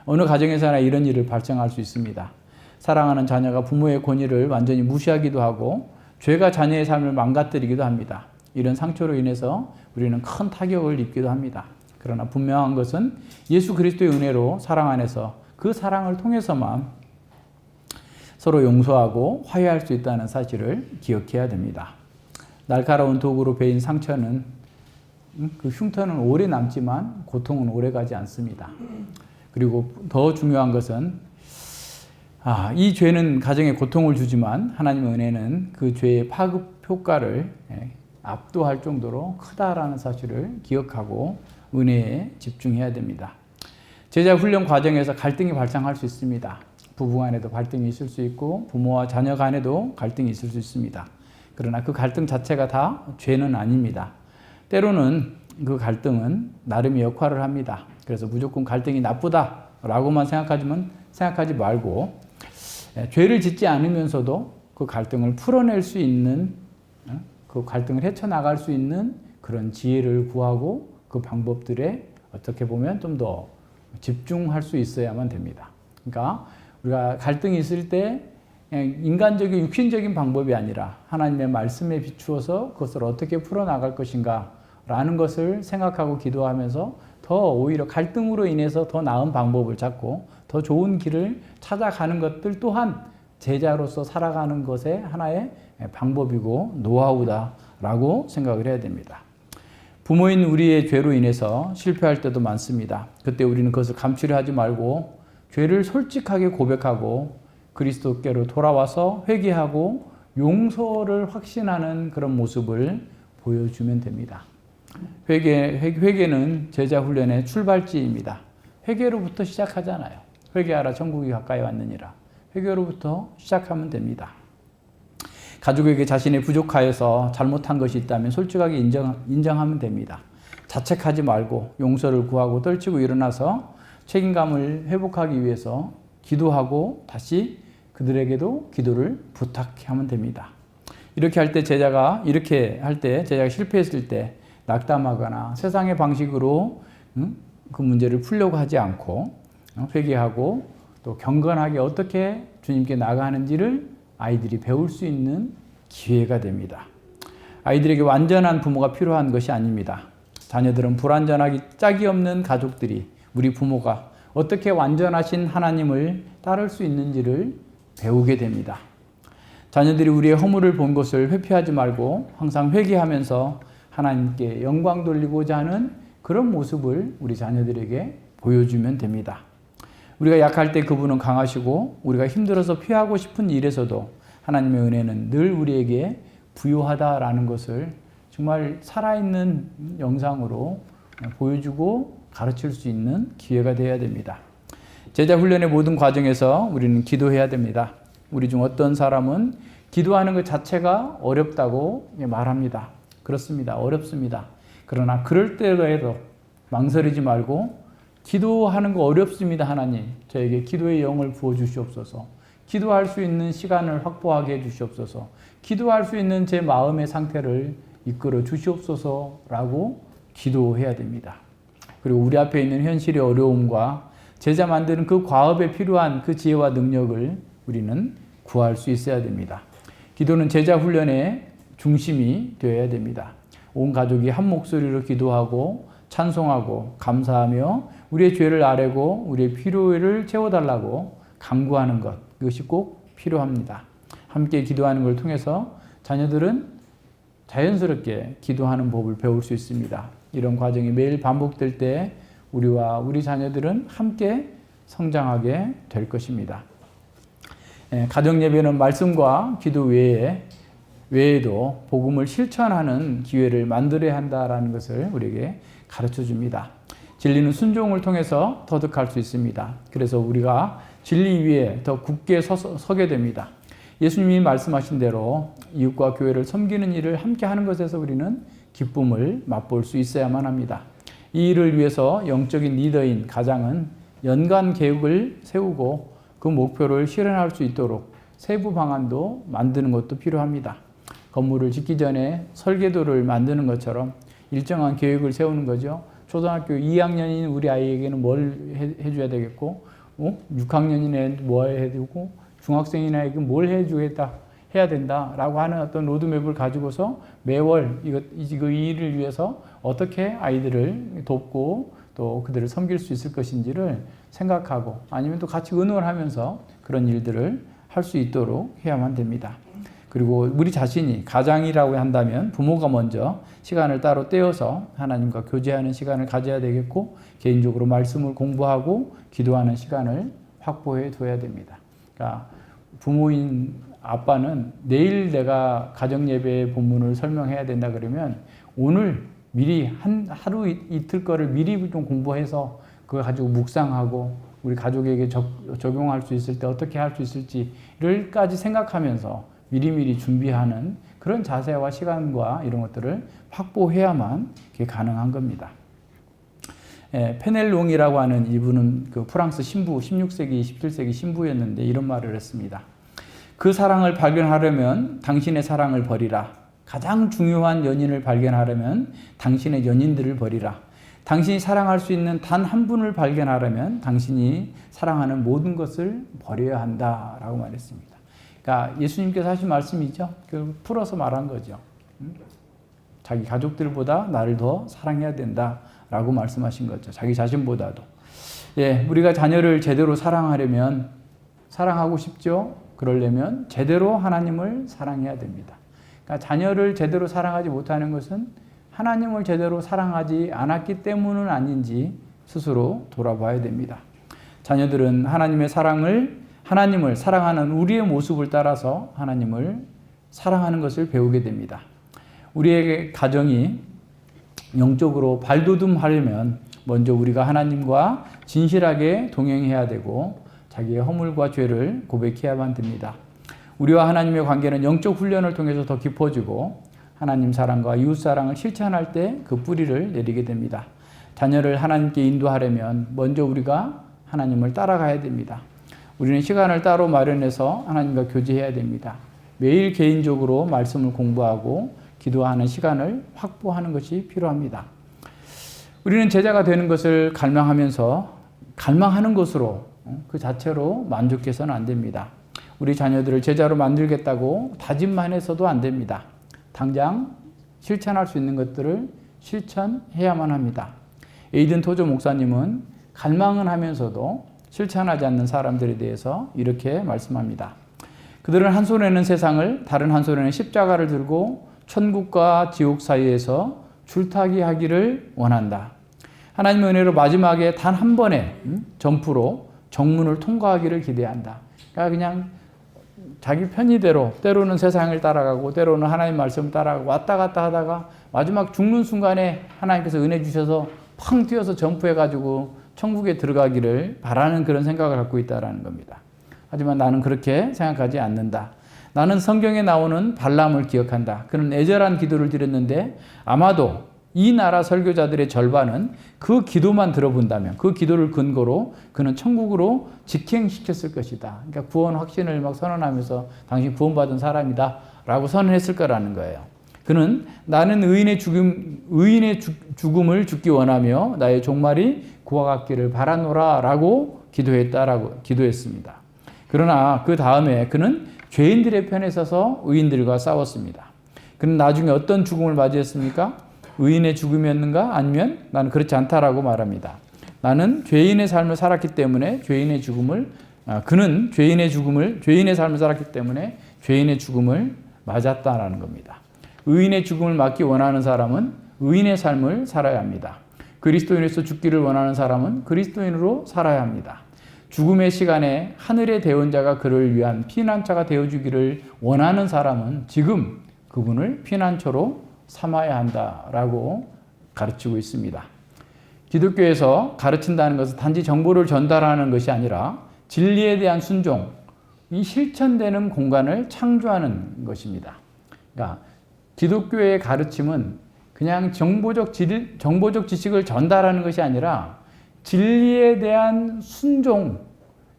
어느 가정에서나 이런 일을 발생할 수 있습니다. 사랑하는 자녀가 부모의 권위를 완전히 무시하기도 하고 죄가 자녀의 삶을 망가뜨리기도 합니다. 이런 상처로 인해서 우리는 큰 타격을 입기도 합니다. 그러나 분명한 것은 예수 그리스도의 은혜로 사랑 안에서 그 사랑을 통해서만 서로 용서하고 화해할 수 있다는 사실을 기억해야 됩니다. 날카로운 도구로 베인 상처는 그 흉터는 오래 남지만 고통은 오래 가지 않습니다. 그리고 더 중요한 것은 이 죄는 가정에 고통을 주지만 하나님의 은혜는 그 죄의 파급 효과를 압도할 정도로 크다라는 사실을 기억하고 은혜에 집중해야 됩니다. 제자 훈련 과정에서 갈등이 발생할 수 있습니다. 부부 간에도 갈등이 있을 수 있고 부모와 자녀 간에도 갈등이 있을 수 있습니다. 그러나 그 갈등 자체가 다 죄는 아닙니다. 때로는 그 갈등은 나름의 역할을 합니다. 그래서 무조건 갈등이 나쁘다라고만 생각하지 말고 죄를 짓지 않으면서도 그 갈등을 풀어낼 수 있는 그 갈등을 헤쳐나갈 수 있는 그런 지혜를 구하고 그 방법들에 어떻게 보면 좀 더 집중할 수 있어야만 됩니다. 그러니까 우리가 갈등이 있을 때 인간적인 육신적인 방법이 아니라 하나님의 말씀에 비추어서 그것을 어떻게 풀어나갈 것인가 라는 것을 생각하고 기도하면서 더 오히려 갈등으로 인해서 더 나은 방법을 찾고 더 좋은 길을 찾아가는 것들 또한 제자로서 살아가는 것의 하나의 방법이고 노하우다라고 생각을 해야 됩니다. 부모인 우리의 죄로 인해서 실패할 때도 많습니다. 그때 우리는 그것을 감추려 하지 말고 죄를 솔직하게 고백하고 그리스도께로 돌아와서 회개하고 용서를 확신하는 그런 모습을 보여주면 됩니다. 회개는 제자 훈련의 출발지입니다. 회개로부터 시작하잖아요. 회개하라 천국이 가까이 왔느니라. 회개로부터 시작하면 됩니다. 가족에게 자신의 부족하여서 잘못한 것이 있다면 솔직하게 인정하면 됩니다. 자책하지 말고 용서를 구하고 떨치고 일어나서 책임감을 회복하기 위해서 기도하고 다시 그들에게도 기도를 부탁하면 됩니다. 이렇게 할 때 제자가 실패했을 때 낙담하거나 세상의 방식으로 그 문제를 풀려고 하지 않고 회개하고 또 경건하게 어떻게 주님께 나아가는지를 아이들이 배울 수 있는 기회가 됩니다. 아이들에게 완전한 부모가 필요한 것이 아닙니다. 자녀들은 불완전하기 짝이 없는 가족들이 우리 부모가 어떻게 완전하신 하나님을 따를 수 있는지를 배우게 됩니다. 자녀들이 우리의 허물을 본 것을 회피하지 말고 항상 회개하면서 하나님께 영광 돌리고자 하는 그런 모습을 우리 자녀들에게 보여주면 됩니다. 우리가 약할 때 그분은 강하시고 우리가 힘들어서 피하고 싶은 일에서도 하나님의 은혜는 늘 우리에게 부유하다라는 것을 정말 살아있는 영상으로 보여주고 가르칠 수 있는 기회가 되어야 됩니다. 제자 훈련의 모든 과정에서 우리는 기도해야 됩니다. 우리 중 어떤 사람은 기도하는 것 자체가 어렵다고 말합니다. 그렇습니다. 어렵습니다. 그러나 그럴 때에도 망설이지 말고 기도하는 거 어렵습니다. 하나님, 저에게 기도의 영을 부어 주시옵소서. 기도할 수 있는 시간을 확보하게 해 주시옵소서. 기도할 수 있는 제 마음의 상태를 이끌어 주시옵소서라고 기도해야 됩니다. 그리고 우리 앞에 있는 현실의 어려움과 제자 만드는 그 과업에 필요한 그 지혜와 능력을 우리는 구할 수 있어야 됩니다. 기도는 제자 훈련의 중심이 되어야 됩니다. 온 가족이 한 목소리로 기도하고 찬송하고 감사하며 우리의 죄를 아뢰고 우리의 필요를 채워달라고 간구하는 것, 이것이 꼭 필요합니다. 함께 기도하는 걸 통해서 자녀들은 자연스럽게 기도하는 법을 배울 수 있습니다. 이런 과정이 매일 반복될 때 우리와 우리 자녀들은 함께 성장하게 될 것입니다. 가정 예배는 말씀과 기도 외에도 복음을 실천하는 기회를 만들어야 한다는 것을 우리에게 가르쳐 줍니다. 진리는 순종을 통해서 터득할 수 있습니다. 그래서 우리가 진리 위에 더 굳게 서게 됩니다. 예수님이 말씀하신 대로 이웃과 교회를 섬기는 일을 함께 하는 것에서 우리는 기쁨을 맛볼 수 있어야만 합니다. 이 일을 위해서 영적인 리더인 가장은 연간 계획을 세우고 그 목표를 실현할 수 있도록 세부 방안도 만드는 것도 필요합니다. 건물을 짓기 전에 설계도를 만드는 것처럼 일정한 계획을 세우는 거죠. 초등학교 2학년인 우리 아이에게는 뭘 해줘야 되겠고 6학년인 뭐 해야 되고 중학생인 아이에게 뭘 해야 된다라고 하는 어떤 로드맵을 가지고서 매월 이 일을 위해서 어떻게 아이들을 돕고 또 그들을 섬길 수 있을 것인지를 생각하고 아니면 또 같이 의논하면서 그런 일들을 할 수 있도록 해야만 됩니다. 그리고 우리 자신이 가장이라고 한다면 부모가 먼저 시간을 따로 떼어서 하나님과 교제하는 시간을 가져야 되겠고 개인적으로 말씀을 공부하고 기도하는 시간을 확보해 둬야 됩니다. 그러니까 부모인 아빠는 내일 내가 가정예배 본문을 설명해야 된다 그러면 오늘 미리 하루 이틀 거를 미리 좀 공부해서 그걸 가지고 묵상하고 우리 가족에게 적용할 수 있을 때 어떻게 할 수 있을지를까지 생각하면서 미리미리 준비하는 그런 자세와 시간과 이런 것들을 확보해야만 그게 가능한 겁니다. 페넬롱이라고 하는 이분은 그 프랑스 신부 16세기, 17세기 신부였는데 이런 말을 했습니다. 그 사랑을 발견하려면 당신의 사랑을 버리라. 가장 중요한 연인을 발견하려면 당신의 연인들을 버리라. 당신이 사랑할 수 있는 단 한 분을 발견하려면 당신이 사랑하는 모든 것을 버려야 한다라고 말했습니다. 그러니까 예수님께서 하신 말씀이죠. 풀어서 말한 거죠. 자기 가족들보다 나를 더 사랑해야 된다라고 라고 말씀하신 거죠. 자기 자신보다도. 예, 우리가 자녀를 제대로 사랑하려면, 사랑하고 싶죠? 그러려면 제대로 하나님을 사랑해야 됩니다. 그러니까 자녀를 제대로 사랑하지 못하는 것은 하나님을 제대로 사랑하지 않았기 때문은 아닌지 스스로 돌아봐야 됩니다. 자녀들은 하나님을 사랑하는 우리의 모습을 따라서 하나님을 사랑하는 것을 배우게 됩니다. 우리의 가정이 영적으로 발돋움하려면 먼저 우리가 하나님과 진실하게 동행해야 되고 자기의 허물과 죄를 고백해야만 됩니다. 우리와 하나님의 관계는 영적 훈련을 통해서 더 깊어지고 하나님 사랑과 이웃 사랑을 실천할 때 그 뿌리를 내리게 됩니다. 자녀를 하나님께 인도하려면 먼저 우리가 하나님을 따라가야 됩니다. 우리는 시간을 따로 마련해서 하나님과 교제해야 됩니다. 매일 개인적으로 말씀을 공부하고 기도하는 시간을 확보하는 것이 필요합니다. 우리는 제자가 되는 것을 갈망하면서 갈망하는 것으로 그 자체로 만족해서는 안 됩니다. 우리 자녀들을 제자로 만들겠다고 다짐만 해서도 안 됩니다. 당장 실천할 수 있는 것들을 실천해야만 합니다. 에이든 토저 목사님은 갈망은 하면서도 실천하지 않는 사람들에 대해서 이렇게 말씀합니다. 그들은 한 손에는 세상을, 다른 한 손에는 십자가를 들고 천국과 지옥 사이에서 줄타기 하기를 원한다. 하나님의 은혜로 마지막에 단 한 번의 점프로 정문을 통과하기를 기대한다. 그러니까 그냥 자기 편의대로 때로는 세상을 따라가고 때로는 하나님 말씀을 따라가고 왔다 갔다 하다가 마지막 죽는 순간에 하나님께서 은혜 주셔서 팡 뛰어서 점프해가지고 천국에 들어가기를 바라는 그런 생각을 갖고 있다는 겁니다. 하지만 나는 그렇게 생각하지 않는다. 나는 성경에 나오는 발람을 기억한다. 그는 애절한 기도를 드렸는데 아마도 이 나라 설교자들의 절반은 그 기도만 들어본다면 그 기도를 근거로 그는 천국으로 직행시켰을 것이다. 그러니까 구원 확신을 막 선언하면서 당신 구원받은 사람이다 라고 선언했을 거라는 거예요. 그는 나는 의인의 죽음을 죽기 원하며 나의 종말이 그와 같기를 바라노라 라고 기도했습니다. 그러나 그 다음에 그는 죄인들의 편에 서서 의인들과 싸웠습니다. 그는 나중에 어떤 죽음을 맞이했습니까? 의인의 죽음이었는가? 아니면 나는 그렇지 않다라고 말합니다. 나는 죄인의 삶을 살았기 때문에 죄인의 삶을 살았기 때문에 죄인의 죽음을 맞았다라는 겁니다. 의인의 죽음을 맞기 원하는 사람은 의인의 삶을 살아야 합니다. 그리스도인으로서 죽기를 원하는 사람은 그리스도인으로 살아야 합니다. 죽음의 시간에 하늘의 대원자가 그를 위한 피난처가 되어주기를 원하는 사람은 지금 그분을 피난처로 삼아야 한다라고 가르치고 있습니다. 기독교에서 가르친다는 것은 단지 정보를 전달하는 것이 아니라 진리에 대한 순종이 실천되는 공간을 창조하는 것입니다. 그러니까 기독교의 가르침은 그냥 정보적 지식을 전달하는 것이 아니라 진리에 대한 순종,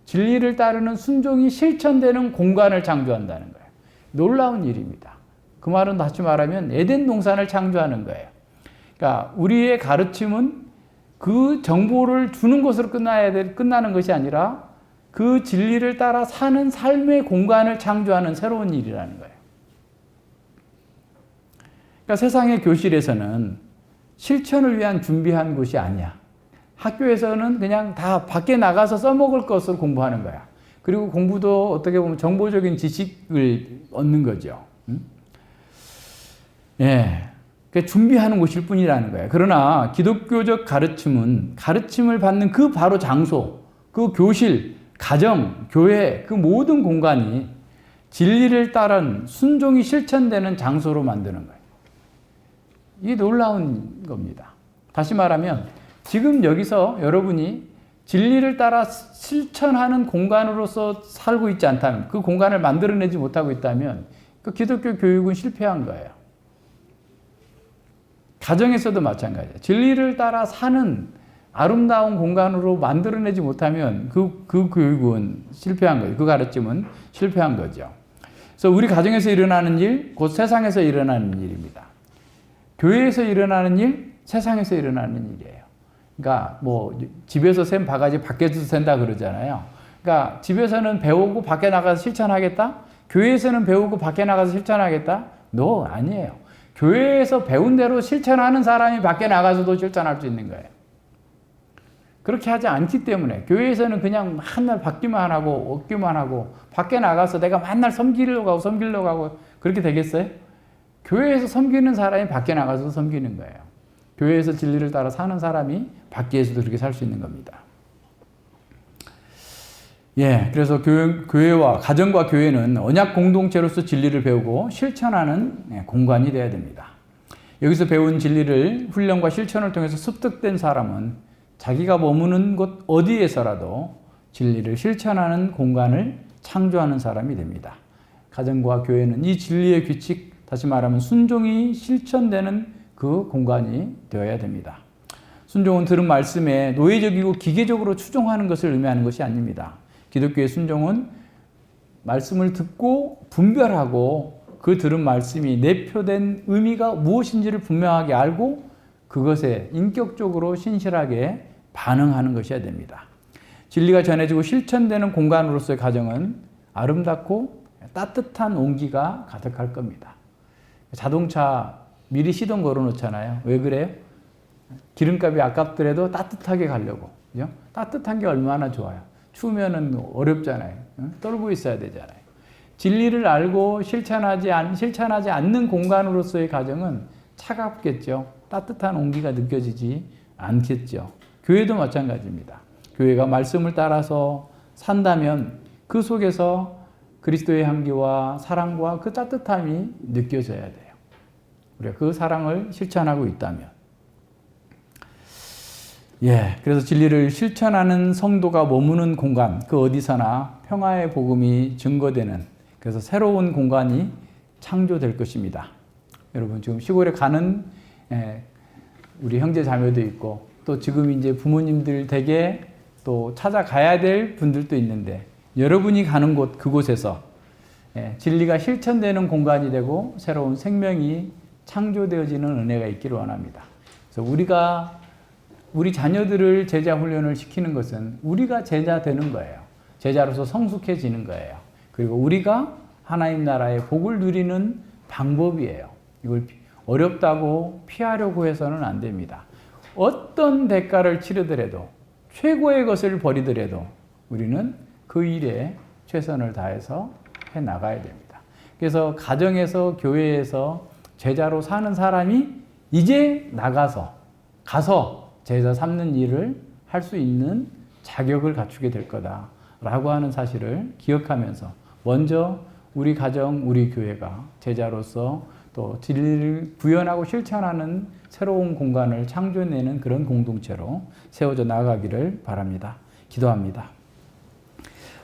진리를 따르는 순종이 실천되는 공간을 창조한다는 거예요. 놀라운 일입니다. 그 말은 다시 말하면 에덴 동산을 창조하는 거예요. 그러니까 우리의 가르침은 그 정보를 주는 것으로 끝나는 것이 아니라 그 진리를 따라 사는 삶의 공간을 창조하는 새로운 일이라는 거예요. 그러니까 세상의 교실에서는 실천을 위한 준비한 곳이 아니야. 학교에서는 그냥 다 밖에 나가서 써먹을 것을 공부하는 거야. 그리고 공부도 어떻게 보면 정보적인 지식을 얻는 거죠. 예. 그러니까 준비하는 곳일 뿐이라는 거예요. 그러나 기독교적 가르침은 가르침을 받는 그 바로 장소, 그 교실, 가정, 교회, 그 모든 공간이 진리를 따른 순종이 실천되는 장소로 만드는 거예요. 이게 놀라운 겁니다. 다시 말하면 지금 여기서 여러분이 진리를 따라 실천하는 공간으로서 살고 있지 않다면, 그 공간을 만들어내지 못하고 있다면 그 기독교 교육은 실패한 거예요. 가정에서도 마찬가지예요. 진리를 따라 사는 아름다운 공간으로 만들어내지 못하면 그 교육은 실패한 거예요. 그 가르침은 실패한 거죠. 그래서 우리 가정에서 일어나는 일, 곧 세상에서 일어나는 일입니다. 교회에서 일어나는 일, 세상에서 일어나는 일이에요. 그러니까 뭐 집에서 샌 바가지 밖에서 샌다 그러잖아요. 그러니까 집에서는 배우고 밖에 나가서 실천하겠다? 교회에서는 배우고 밖에 나가서 실천하겠다? No, 아니에요. 교회에서 배운 대로 실천하는 사람이 밖에 나가서도 실천할 수 있는 거예요. 그렇게 하지 않기 때문에 교회에서는 그냥 맨날 받기만 하고 얻기만 하고 밖에 나가서 내가 맨날 섬기려고 하고 그렇게 되겠어요? 교회에서 섬기는 사람이 밖에 나가서 섬기는 거예요. 교회에서 진리를 따라 사는 사람이 밖에서도 그렇게 살 수 있는 겁니다. 예, 그래서 교회와 가정과 교회는 언약 공동체로서 진리를 배우고 실천하는 공간이 되어야 됩니다. 여기서 배운 진리를 훈련과 실천을 통해서 습득된 사람은 자기가 머무는 곳 어디에서라도 진리를 실천하는 공간을 창조하는 사람이 됩니다. 가정과 교회는 이 진리의 규칙, 다시 말하면 순종이 실천되는 그 공간이 되어야 됩니다. 순종은 들은 말씀에 노예적이고 기계적으로 추종하는 것을 의미하는 것이 아닙니다. 기독교의 순종은 말씀을 듣고 분별하고 그 들은 말씀이 내표된 의미가 무엇인지를 분명하게 알고 그것에 인격적으로 신실하게 반응하는 것이어야 됩니다. 진리가 전해지고 실천되는 공간으로서의 가정은 아름답고 따뜻한 온기가 가득할 겁니다. 자동차 미리 시동 걸어 놓잖아요. 왜 그래요? 기름값이 아깝더라도 따뜻하게 가려고. 그죠? 따뜻한 게 얼마나 좋아요. 추우면은 어렵잖아요. 떨고 있어야 되잖아요. 진리를 알고 실천하지 않는 공간으로서의 가정은 차갑겠죠. 따뜻한 온기가 느껴지지 않겠죠. 교회도 마찬가지입니다. 교회가 말씀을 따라서 산다면 그 속에서 그리스도의 향기와 사랑과 그 따뜻함이 느껴져야 돼요. 우리가 그 사랑을 실천하고 있다면. 예, 그래서 진리를 실천하는 성도가 머무는 공간, 그 어디서나 평화의 복음이 증거되는, 그래서 새로운 공간이 창조될 것입니다. 여러분, 지금 시골에 가는 우리 형제 자매도 있고, 또 지금 이제 부모님들 댁에 또 찾아가야 될 분들도 있는데, 여러분이 가는 곳, 그곳에서 진리가 실천되는 공간이 되고, 새로운 생명이 창조되어지는 은혜가 있기를 원합니다. 그래서 우리 자녀들을 제자 훈련을 시키는 것은 우리가 제자 되는 거예요. 제자로서 성숙해지는 거예요. 그리고 우리가 하나님 나라의 복을 누리는 방법이에요. 이걸 어렵다고 피하려고 해서는 안 됩니다. 어떤 대가를 치르더라도 최고의 것을 버리더라도 우리는 그 일에 최선을 다해서 해 나가야 됩니다. 그래서 가정에서 교회에서 제자로 사는 사람이 이제 가서 제자 삼는 일을 할 수 있는 자격을 갖추게 될 거다라고 하는 사실을 기억하면서 먼저 우리 가정, 우리 교회가 제자로서 또 진리를 구현하고 실천하는 새로운 공간을 창조해내는 그런 공동체로 세워져 나가기를 바랍니다. 기도합니다.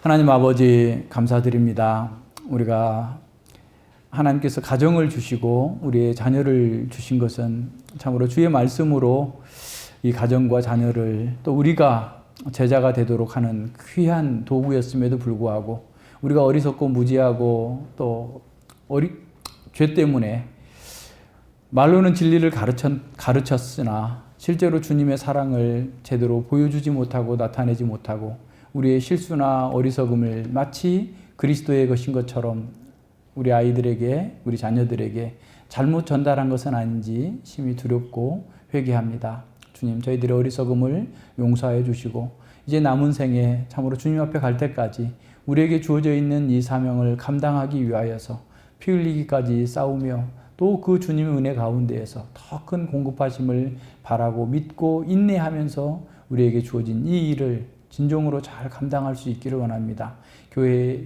하나님 아버지 감사드립니다. 우리가 하나님께서 가정을 주시고 우리의 자녀를 주신 것은 참으로 주의 말씀으로 이 가정과 자녀를 또 우리가 제자가 되도록 하는 귀한 도구였음에도 불구하고 우리가 어리석고 무지하고 또 죄 때문에 말로는 진리를 가르쳤으나 실제로 주님의 사랑을 제대로 보여주지 못하고 나타내지 못하고 우리의 실수나 어리석음을 마치 그리스도의 것인 것처럼 우리 아이들에게, 우리 자녀들에게 잘못 전달한 것은 아닌지 심히 두렵고 회개합니다. 주님, 저희들의 어리석음을 용서해 주시고 이제 남은 생에 참으로 주님 앞에 갈 때까지 우리에게 주어져 있는 이 사명을 감당하기 위하여서 피 흘리기까지 싸우며 또 그 주님의 은혜 가운데에서 더 큰 공급하심을 바라고 믿고 인내하면서 우리에게 주어진 이 일을 진정으로 잘 감당할 수 있기를 원합니다.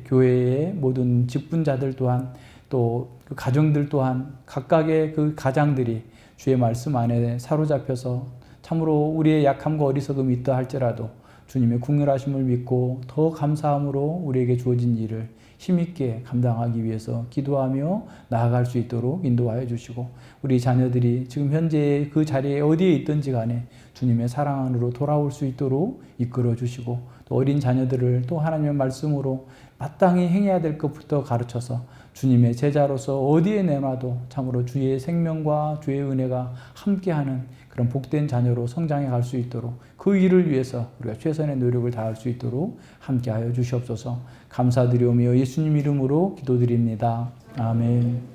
교회의 모든 직분자들 또한 또 그 가정들 또한 각각의 그 가장들이 주의 말씀 안에 사로잡혀서 참으로 우리의 약함과 어리석음이 있다 할지라도 주님의 궁휼하심을 믿고 더 감사함으로 우리에게 주어진 일을 힘있게 감당하기 위해서 기도하며 나아갈 수 있도록 인도하여 주시고 우리 자녀들이 지금 현재 그 자리에 어디에 있든지 간에 주님의 사랑 안으로 돌아올 수 있도록 이끌어 주시고 또 어린 자녀들을 또 하나님의 말씀으로 마땅히 행해야 될 것부터 가르쳐서 주님의 제자로서 어디에 내놔도 참으로 주의 생명과 주의 은혜가 함께하는 그런 복된 자녀로 성장해 갈 수 있도록 그 일을 위해서 우리가 최선의 노력을 다할 수 있도록 함께하여 주시옵소서. 감사드리오며 예수님 이름으로 기도드립니다. 아멘.